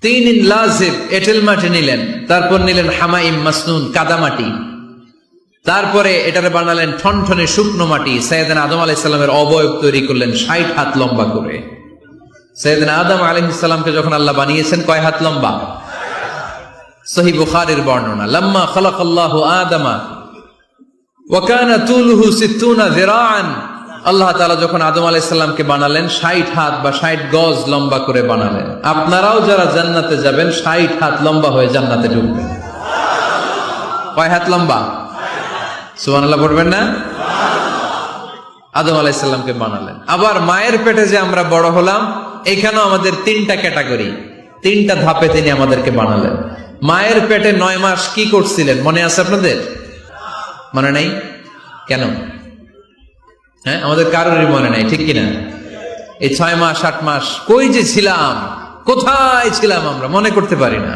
3 লাজিব এঁটেল মাটি নিলেন, তারপর নিলেন হামাইম মাসনুন কাদামাটি, তারপরে এটারে বানালেন ঠনঠনে শুকনো মাটি। সাইয়েদনা আদম আলাইহিস সালামের অবয়ব তৈরি করলেন 60 হাত লম্বা করে। সাইয়েদনা আদম আলাইহিস সালামকে যখন আল্লাহ বানিয়েছেন কয় হাত লম্বা? সহিহ বুখারীর বর্ণনা, লাম্মা খালাকাল্লাহু আদামা ওয়া কানা তুলুহু 60 যিরাআন। আল্লাহ তাআলা যখন আদম আলাইহিস সালামকে বানালেন 60 হাত বা 60 গজ লম্বা করে বানালেন। আপনারাও যারা জান্নাতে যাবেন 60 হাত লম্বা হয়ে জান্নাতে ঢুকবেন। কয় হাত লম্বা? সুবহানাল্লাহ পড়বেন না? আদম আলাইহিস সালামকে বানালেন। আবার মায়ের পেটে যে আমরা বড় হলাম, এখানেও আমাদের 3টা ক্যাটাগরি, 3টা ধাপে তিনি আমাদেরকে বানালেন। মায়ের পেটে 9 মাস কি করছিলেন মনে আছে আপনাদের? মনে নাই? কেন? হ্যাঁ, আমাদের কারোরই মনে নাই, ঠিক কিনা? এই 6 মাস 8 মাস কই যে ছিলাম, কোথায় ছিলাম আমরা মনে করতে পারি না।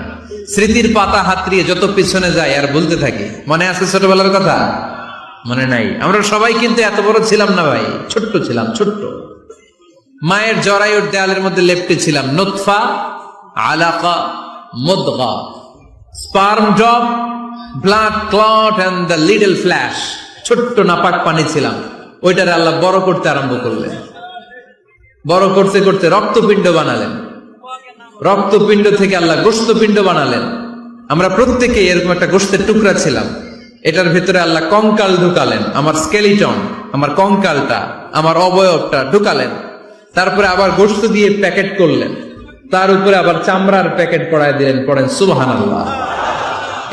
স্মৃতির পাতা হাতড়িয়ে যত পিছনে যায় আর বলতে থাকি। মনে আছে ছোটবেলার কথা? মনে নাই। আমরা সবাই কিন্তু এত বড় ছিলাম না ভাই, ছোট্ট ছিলাম, ছোট্ট। মায়ের জরায়ুর দেয়ালের মধ্যে লেপ্টে ছিলাম নুতফা, আলাকা, মুদগা, sperm drop, blood clot and the little flesh. ছোট্ট নাপাক পানি ছিলাম। ওইটারে আল্লাহ বড় করতে আরম্ভ করলেন। বড় করতে করতে রক্তপিণ্ড বানালেন। রক্তপিণ্ড থেকে আল্লাহ গোশতপিণ্ড বানালেন। আমরা প্রত্যেকে এরকম একটা গোশতের টুকরা ছিলাম। এটার ভিতরে আল্লাহ কঙ্কাল ঢুকালেন, আমার স্কেলিটন, আমার কঙ্কালটা, আমার অবয়বটা ঢুকালেন। তারপরে আবার গোশত দিয়ে প্যাকেট করলেন, তার উপরে আবার চামড়ার প্যাকেট পড়ায় দিলেন। পড়েন সুবহানাল্লাহ।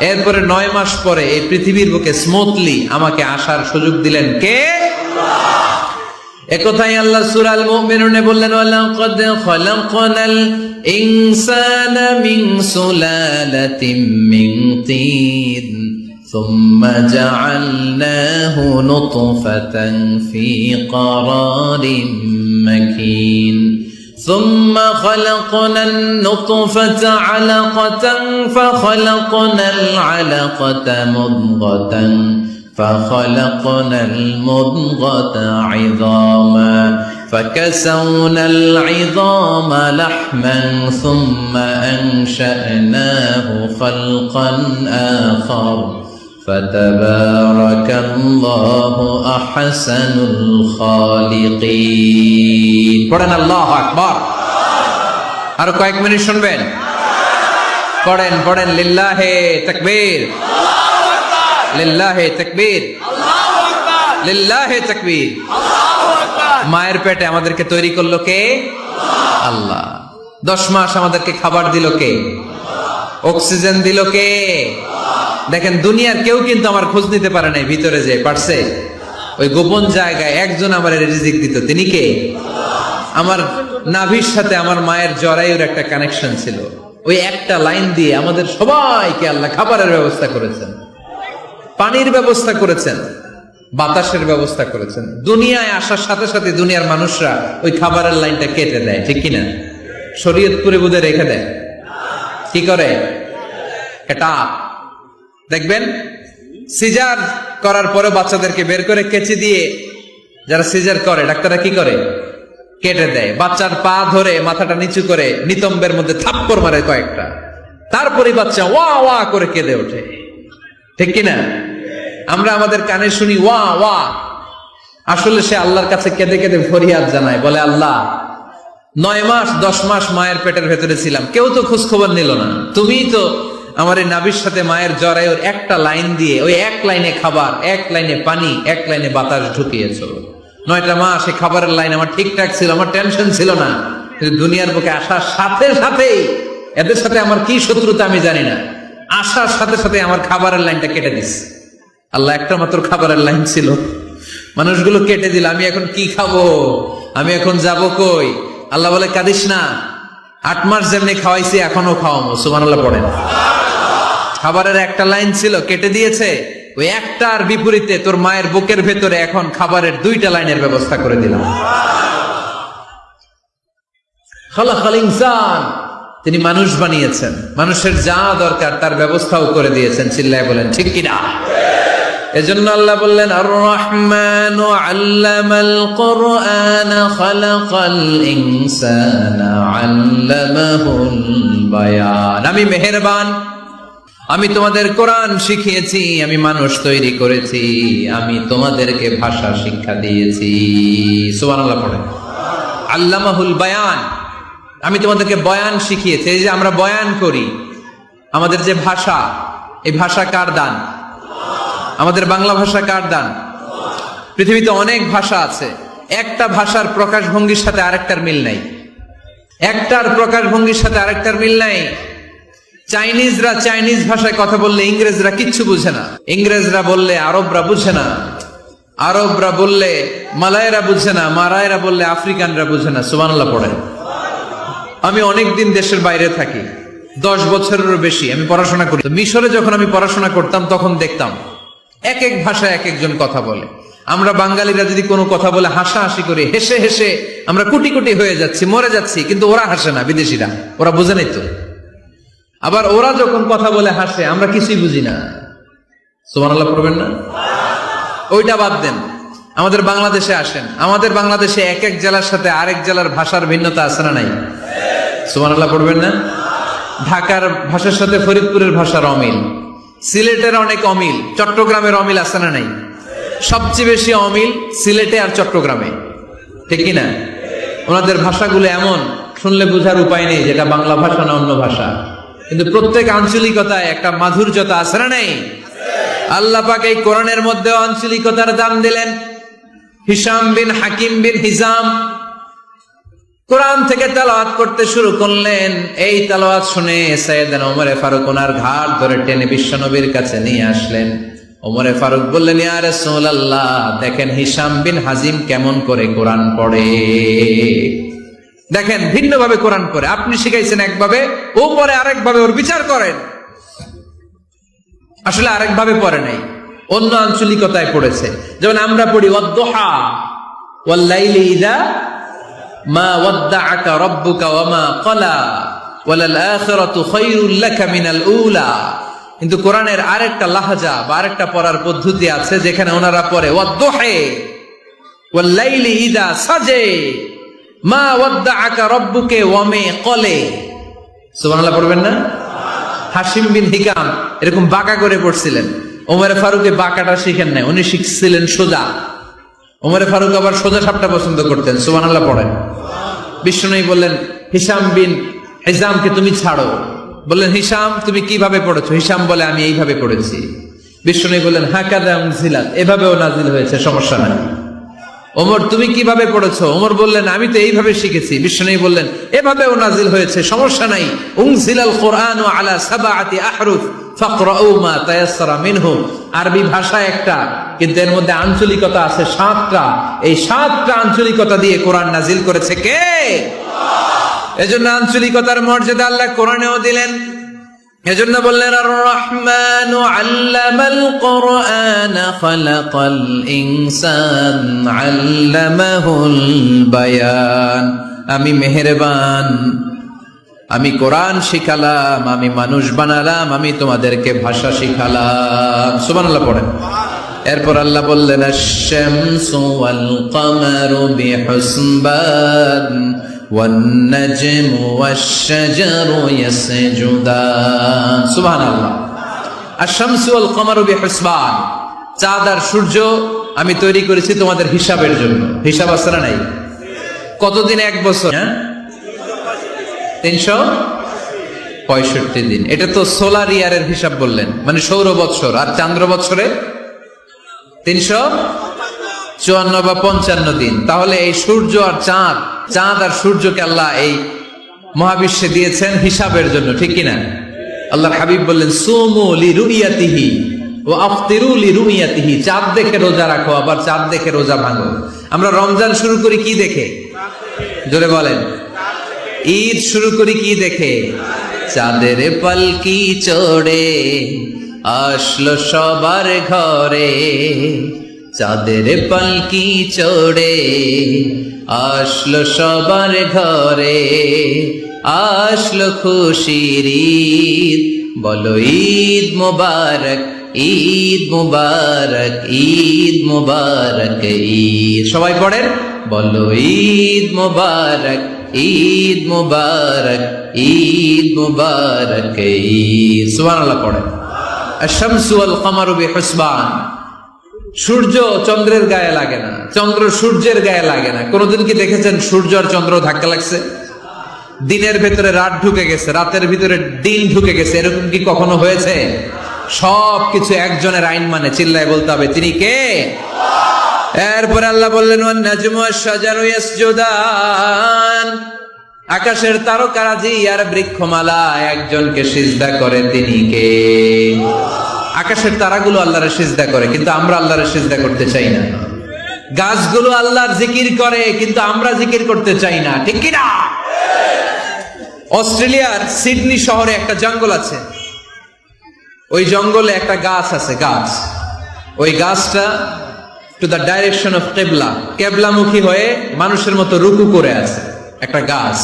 এরপরে 9 মাস পরে এই পৃথিবীর বুকে স্মুথলি আমাকে আসার সুযোগ দিলেন কে? একথাই আল্লাহ সূরা আল মুমিনুনে বললেন, ওয়ালাকাদ খালাকনাল ইনসানা মিন সুলালাতিন মিন তিন সুম্মা জাআলনাহু নুতফাতান ফি ক্বারারিন মাকিন ثم خلقنا النطفة علقة فخلقنا العلقة مضغة فخلقنا المضغة عظاما فكسونا العظام لحما ثم أنشأناه خلقا آخر فتبارك الله أحسن الخالقين. পড়েন আল্লাহু আকবার। আর কয়েক মিনিট শুনবেন? পড়েন পড়েন লিল্লাহে তাকবীর, আল্লাহু আকবার, লিল্লাহে তাকবীর, আল্লাহু আকবার, লিল্লাহে তাকবীর, আল্লাহু আকবার। মায়ের পেটে আমাদেরকে তৈরি করলো কে? আল্লাহ। 10 মাস আমাদেরকে খাবার দিল কে? অক্সিজেন দিল কে? দেখেন, দুনিয়ার কেউ কিন্তু আমার খোঁজ নিতে পারে নাই ভিতরে যে পারছে। ওই গোপন জায়গায় একজন আমার রিজিক দিত, তিনি কে? আমার নাভির সাথে আমার মায়ের জরায়ুর একটা কানেকশন ছিল। ওই একটা লাইন দিয়ে আমাদের সবাইকে আল্লাহ খাবারের ব্যবস্থা করেছেন, পানির ব্যবস্থা করেছেন, বাতাসের ব্যবস্থা করেছেন। দুনিয়ায় আসার সাথে সাথে দুনিয়ার মানুষরা ওই খাবারের লাইনটা কেটে দেয়, ঠিক কিনা? শরীয়তপুরে বোধে রেখে দেয়। কি করে? এটা দেখবেন, সিজার করার পরে বাচ্চাদেরকে বের করে কেচি দিয়ে যারা সিজার করে ডাক্তাররা কি করে? কেটে দেয়। বাচ্চার পা ধরে মাথাটা নিচু করে নিতম্বের মধ্যে থাপ্পড় মারে কয়েকটা, তারপরে বাচ্চা ওয়া ওয়া করে কেঁদে ওঠে, ঠিক কিনা? আমরা আমাদের কানে শুনি ওয়া ওয়া, আসলে সে আল্লাহর কাছে কেঁদে কেঁদে ফরিয়াদ জানায়, বলে আল্লাহ 9 মাস 10 মাস মায়ের পেটের ভেতরে ছিলাম, কেউ তো খোঁজ খবর নিল না। তুমিই তো আমার এই নাভির সাথে মায়ের জরায়ুর একটা লাইন দিয়ে ওই এক লাইনে খাবার, এক লাইনে পানি, এক লাইনে বাতাস ঢুকিয়েছো। 9টা মাস এই খাবারের লাইন আমার ঠিকঠাক ছিল, আমার টেনশন ছিল না। দুনিয়ার বুকে আসার সাথে সাথেই এদের সাথে আমার কি শত্রুতা আমি জানি না, আসার সাথে সাথে আমার খাবারের লাইনটা কেটে দিস। আল্লাহ একটা মাত্র খাবারের লাইন ছিল, মানুষগুলো কেটে দিল। আমি এখন কি খাবো? আমি এখন যাব কই? আল্লাহ বলে কাঁদিস না, 8 মাস যেমনি খাওয়াইছি এখনো খাওয়াবো। সুবহানাল্লাহ পড়েন। খাবারের একটা লাইন ছিল, কেটে দিয়েছে। ওই একটার বিপরীতে তোর মায়ের বুকের ভেতরে এখন খাবারের 2টা লাইনের ব্যবস্থা করে দিলাম। খালাকাল ইনসান, তিনি মানুষ বানিয়েছেন, মানুষের যা দরকার তার ব্যবস্থাও করে দিয়েছেন। চিল্লায় বলেন ঠিক কিনা? এজন্য আল্লাহ বললেন আর রহমানু আল্লামাল কুরআন খালাকাল ইনসানা আল্লামাহুল বায়ান। আমি মেহেরবান, আমি তোমাদের কোরআন শিখিয়েছি, আমি মানুষ তৈরি করেছি, আমি তোমাদেরকে ভাষা শিক্ষা দিয়েছি। সুবহানাল্লাহ পড়ে। আল্লামাহুল বায়ান, আমি তোমাদেরকে বয়ান শিখিয়েছি। এই যে আমরা বয়ান করি, আমাদের যে ভাষা, এই ভাষা কার দান? আমাদের বাংলা ভাষা কার দান? পৃথিবীতে অনেক ভাষা আছে, একটা ভাষার প্রকাশভঙ্গির সাথে আরেকটার মিল নাই। একটার প্রকাশভঙ্গির সাথে আরেকটার মিল নাই। চাইনিজরা চাইনিজ ভাষায় কথা বললে ইংরেজরা কিচ্ছু বুঝে না, ইংরেজরা বললে আরবরা বুঝে না, আরবরা বললে মালায়রা বুঝে না, মারায়রা বললে আফ্রিকানরা বুঝে না। সুবহানাল্লাহ পড়ে। আমি অনেকদিন দেশের বাইরে থাকি, 10 বছরেরও বেশি আমি পড়াশোনা করি। মিশরে যখন আমি পড়াশোনা করতাম তখন দেখতাম এক এক ভাষায় এক একজন কথা বলে। আমরা বাঙালিরা যদি কোনো কথা বলে হাসাহাসি করি, হেসে হেসে আমরা কোটি কোটি হয়ে যাচ্ছি, মরে যাচ্ছি, কিন্তু ওরা হাসে না, বিদেশিরা, ওরা বুঝে নাই তো। আবার ওরা যখন কথা বলে হাসে, আমরা কিছুই বুঝি না। সুবহানাল্লাহ পড়বেন না? ওইটা বাদ দেন, আমাদের বাংলাদেশে আসেন। আমাদের বাংলাদেশে এক এক জেলার সাথে আরেক জেলার ভাষার ভিন্নতা আছে না নাই? সুবহানাল্লাহ পড়বেন না? ঢাকার ভাষার সাথে ফরিদপুরের ভাষার অমিল, সিলেটের অনেক অমিল, চট্টগ্রামের অমিল আছে না নাই? সবচেয়ে বেশি অমিল সিলেটে আর চট্টগ্রামে, ঠিক কিনা? ওনাদের ভাষাগুলো এমন, শুনলে বোঝার উপায় নেই যেটা বাংলা ভাষা না অন্য ভাষা, কিন্তু প্রত্যেক আঞ্চলিকতায় একটা মাধুর্যতা আছে না নাই? আল্লাহ পাক এই কোরআনের মধ্যে আঞ্চলিকতার দান দিলেন। হিশাম বিন হাকিম বিন হিজাম কোরআন থেকে তেলাওয়াত করতে শুরু করলেন। এই তেলাওয়াত শুনে সাইয়েদনা ওমরে ফারুক ওনার ঘাড় ধরে টেনে বিশ্বনবীর কাছে নিয়ে আসলেন। ওমরে ফারুক বললেন, ইয়া রাসূলুল্লাহ, দেখেন হিশাম বিন হাজিম কেমন করে কোরআন পড়ে, দেখেন ভিন্নভাবে কোরআন পড়ে। আপনি শিখাইছেন একভাবে, ও পড়ে আরেকভাবে, ওর বিচার করেন। আসলে আরেকভাবে পড়ে নাই, অন্য আঞ্চলিকতায় পড়েছে। যেমন আমরা পড়ি ওয়াদ-দুহা ওয়াল-লাইলি ইযা মা ওয়াদ্দাআকা রাব্বুকা ওয়া মা ক্বালা ওয়ালাল আখিরাতু খায়রুল লাকা মিনাল উলা। কিন্তু কোরআনের আরেকটা লাহজা বা আরেকটা পড়ার পদ্ধতি আছে, যেখানে ওনারা পড়ে ওয়াদ-দুহা ওয়াল-লাইলি ইযা সাজে মা ওয়াদ্দাআকা রাব্বুকা ওয়া মা ক্বালা। সুবহানাল্লাহ পড়বেন না? হাশিম বিন হিকাম এরকম বাঁকা করে পড়ছিলেন। ওমরে ফারুকে বাঁকাটা শিখেন নাই, উনি শিখছিলেন সোজা। ওমরে ফারুক আবার সোজা সাপটা পছন্দ করতেন। সুবহানাল্লাহ পড়েন। বিষ্ণুনবী বললেন, হিশাম বিন হিজামকে তুমি ছাড়ো। বললেন, হিশাম তুমি কিভাবে পড়েছো? হিশাম বলে, আমি এইভাবে পড়েছি। বিষ্ণুনবী বললেন, হাকাযা উনজিলাত, এভাবেও নাজিল হয়েছে, সমস্যা নাই। ওমর তুমি কিভাবে পড়েছো? ওমর বললেন, আমি তো এইভাবে শিখেছি। বিষ্ণুনবী বললেন, এভাবেও নাজিল হয়েছে, সমস্যা নাই। উনজিলাল কুরআনু আলা সাবআতি আহরুফ ফাকরাউ মা তায়াসসারা মিনহু। আরবি ভাষা একটা, কিন্তু এর মধ্যে আঞ্চলিকতা আছে 7টা। এই 7টা আঞ্চলিকতা দিয়ে কোরআন নাজিল করেছে কে? আল্লাহ। এজন্য আঞ্চলিকতার মর্যাদা আল্লাহ কোরআনেও দিলেন। এজন্য বললেন, আর রহমানু আল্লামাল কুরআন খালাকাল ইনসান আল্লামাহুল বায়ান। আমি মেহেরবান, আমি কোরআন শিখালাম, আমি মানুষ বানালাম, আমি তোমাদেরকে ভাষা শিখালাম। সুবহানাল্লাহ পড়েন। এরপর আল্লাহ বললেন, আশ-শামসু ওয়াল কামারু বিহুসবান ওয়ান নাজমু ওয়াশ-শাজারু ইয়াসজুদান। সুবহানাল্লাহ। আশ-শামসু ওয়াল কামারু বিহুসবান, চাঁদ আর সূর্য আমি তৈরি করেছি তোমাদের হিসাবের জন্য। হিসাব আছে না নাই? কতদিন এক বছর? 365 দিন। এটা তো সোলার ইয়ারের হিসাব বললেন, মানে সৌর বৎসর। আর চান্দ্র বৎসরে 354 বা 55 দিন। তাহলে এই সূর্য আর চাঁদ, চাঁদ আর সূর্যকে আল্লাহ এই মহাবিশ্বে দিয়েছেন হিসাবের জন্য, ঠিক কিনা? আল্লাহর হাবিব বললেন, সুমু লিরুইয়াতিহি ওয়া আফতিরু লিরুইয়াতিহি। চাঁদ দেখে রোজা রাখো, আবার চাঁদ দেখে রোজা ভাঙো। আমরা রমজান শুরু করি কি দেখে? জোরে বলেন। ঈদ শুরু করি কি দেখে? চাঁদের পালকি চড়ে আসলো সবার ঘরে, চাঁদের পালকি চড়ে আসলো সবার ঘরে, আসলো খুশির ঈদ, বলো ঈদ মুবারক, ঈদ মুবারক, ঈদ মুবারক, ঈদ। সবাই পড়েন, বলো ঈদ মুবারক, ঈদ মুবারক, ঈদ মুবারক, ঈদ। সুবহানাল্লাহ পড়ে। আশ-শামসু ওয়াল কমারু বিহুসবান। সূর্য চন্দ্রের গায়ে লাগে না, চন্দ্র সূর্যের গায়ে লাগে না। কোনদিন কি দেখেছেন সূর্য আর চন্দ্র ধাক্কা লাগছে? দিনের ভেতরে রাত ঢুকে গেছে, রাতের ভিতরে দিন ঢুকে গেছে, এরকম কি কখনো হয়েছে? সবকিছু একজনের আইন মানে, চিল্লায় বলতে হবে তিনি কে। এরপরে আল্লাহ বললেন ওয়ান নাজমু ওয়াশ-শাজারু ইয়াসজুদান। আকাশের তারকারাজি আর বৃক্ষমালা একজনকে সিজদা করে, তিনি কে? আকাশের তারাগুলো আল্লাহর সিজদা করে, কিন্তু আমরা আল্লাহর সিজদা করতে চাই না। গাছগুলো আল্লাহর জিকির করে, কিন্তু আমরা জিকির করতে চাই না, ঠিক কি না? অস্ট্রেলিয়ার সিডনি শহরে একটা জঙ্গল আছে। ওই জঙ্গলে একটা গাছ আছে, গাছ। ওই গাছটা টু দ্য ডাইরেকশন অফ কেবলা, কেবলামুখী হয়ে মানুষের মতো রুকু করে আছে একটা গাছ।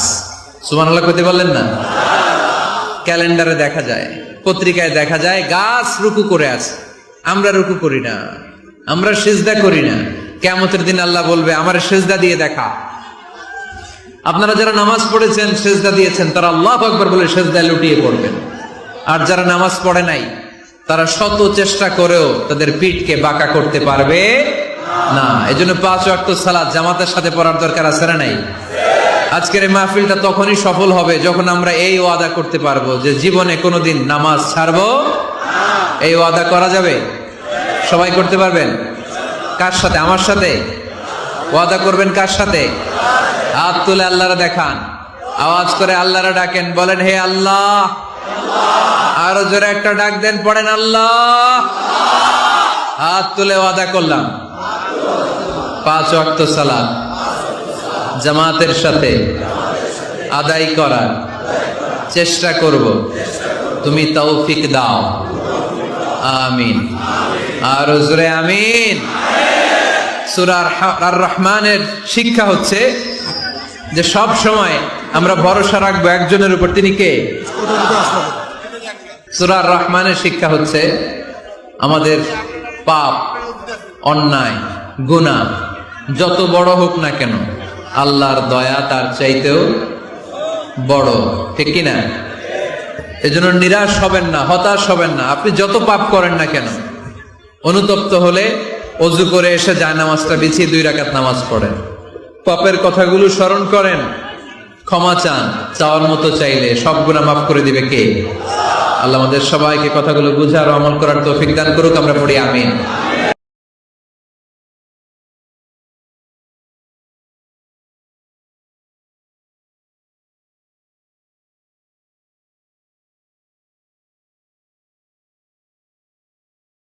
সুবহানাল্লাহ কইতে বললেন না? ক্যালেন্ডারে দেখা যায়, পত্রিকায় দেখা যায়, গাছ রুকু করে আছে। আমরা রুকু করি না, আমরা সিজদা করি না। কিয়ামতের দিন আল্লাহ বলবে আমার সিজদা দিয়ে দেখা। আপনারা যারা নামাজ পড়েছেন, সিজদা দিয়েছেন, তারা আল্লাহু আকবার বলে সিজদায় লুটিয়ে পড়বেন। আর যারা নামাজ পড়ে নাই, তারা শত চেষ্টা করেও তাদের পিঠকে বাঁকা করতে পারবে না। এজন্য 5 ওয়াক্ত সালাত জামাতের সাথে পড়ার দরকার আছে না নাই? আজকের এই মাহফিলটা তখনই সফল হবে যখন আমরা এই ওয়াদা করতে পারবো যে জীবনে কোনোদিন নামাজ ছাড়বো। এই ওয়াদা করা যাবে? সবাই করতে পারবেন? কার সাথে? আমার সাথে ওয়াদা করবেন। কার সাথে? হাত তুলে আল্লাহরা দেখান, আওয়াজ করে আল্লাহরা ডাকেন, বলেন হে আল্লাহ। আরো জোরে একটা ডাক দেন, পড়েন আল্লাহ। হাত তুলে ওয়াদা করলাম 5 ওয়াক্ত সালাত জামাতের সাথে আদায় করার চেষ্টা করব, তুমি তৌফিক দাও, আমিন। আরো জোরে আমিন। সূরা আর রহমানের শিক্ষা হচ্ছে যে সব সময় আমরা ভরসা রাখবো একজনের উপর, তিনি কে? সূরা আর রহমানের শিক্ষা হচ্ছে আমাদের পাপ, অন্যায়, গুনাহ যত বড় হোক না কেন, আল্লাহর দয়া তার চাইতেও বড়, ঠিক কিনা? এজন্য নিরাশ হবেন না, হতাশ হবেন না। আপনি যত পাপ করেন না কেন, অনুতপ্ত হলে ওযু করে এসে জায়নামাজটা বিছিয়ে 2 রাকাত নামাজ পড়েন, পাপের কথাগুলো স্মরণ করেন, ক্ষমা চান, চাওয়ার মতো চাইলে সব গুনাহ মাফ করে দিবে কে? আল্লাহ আমাদের সবাইকে কথাগুলো বুঝার ও আমল করার তৌফিক দান করুক। আমরা পড়ি আমিন।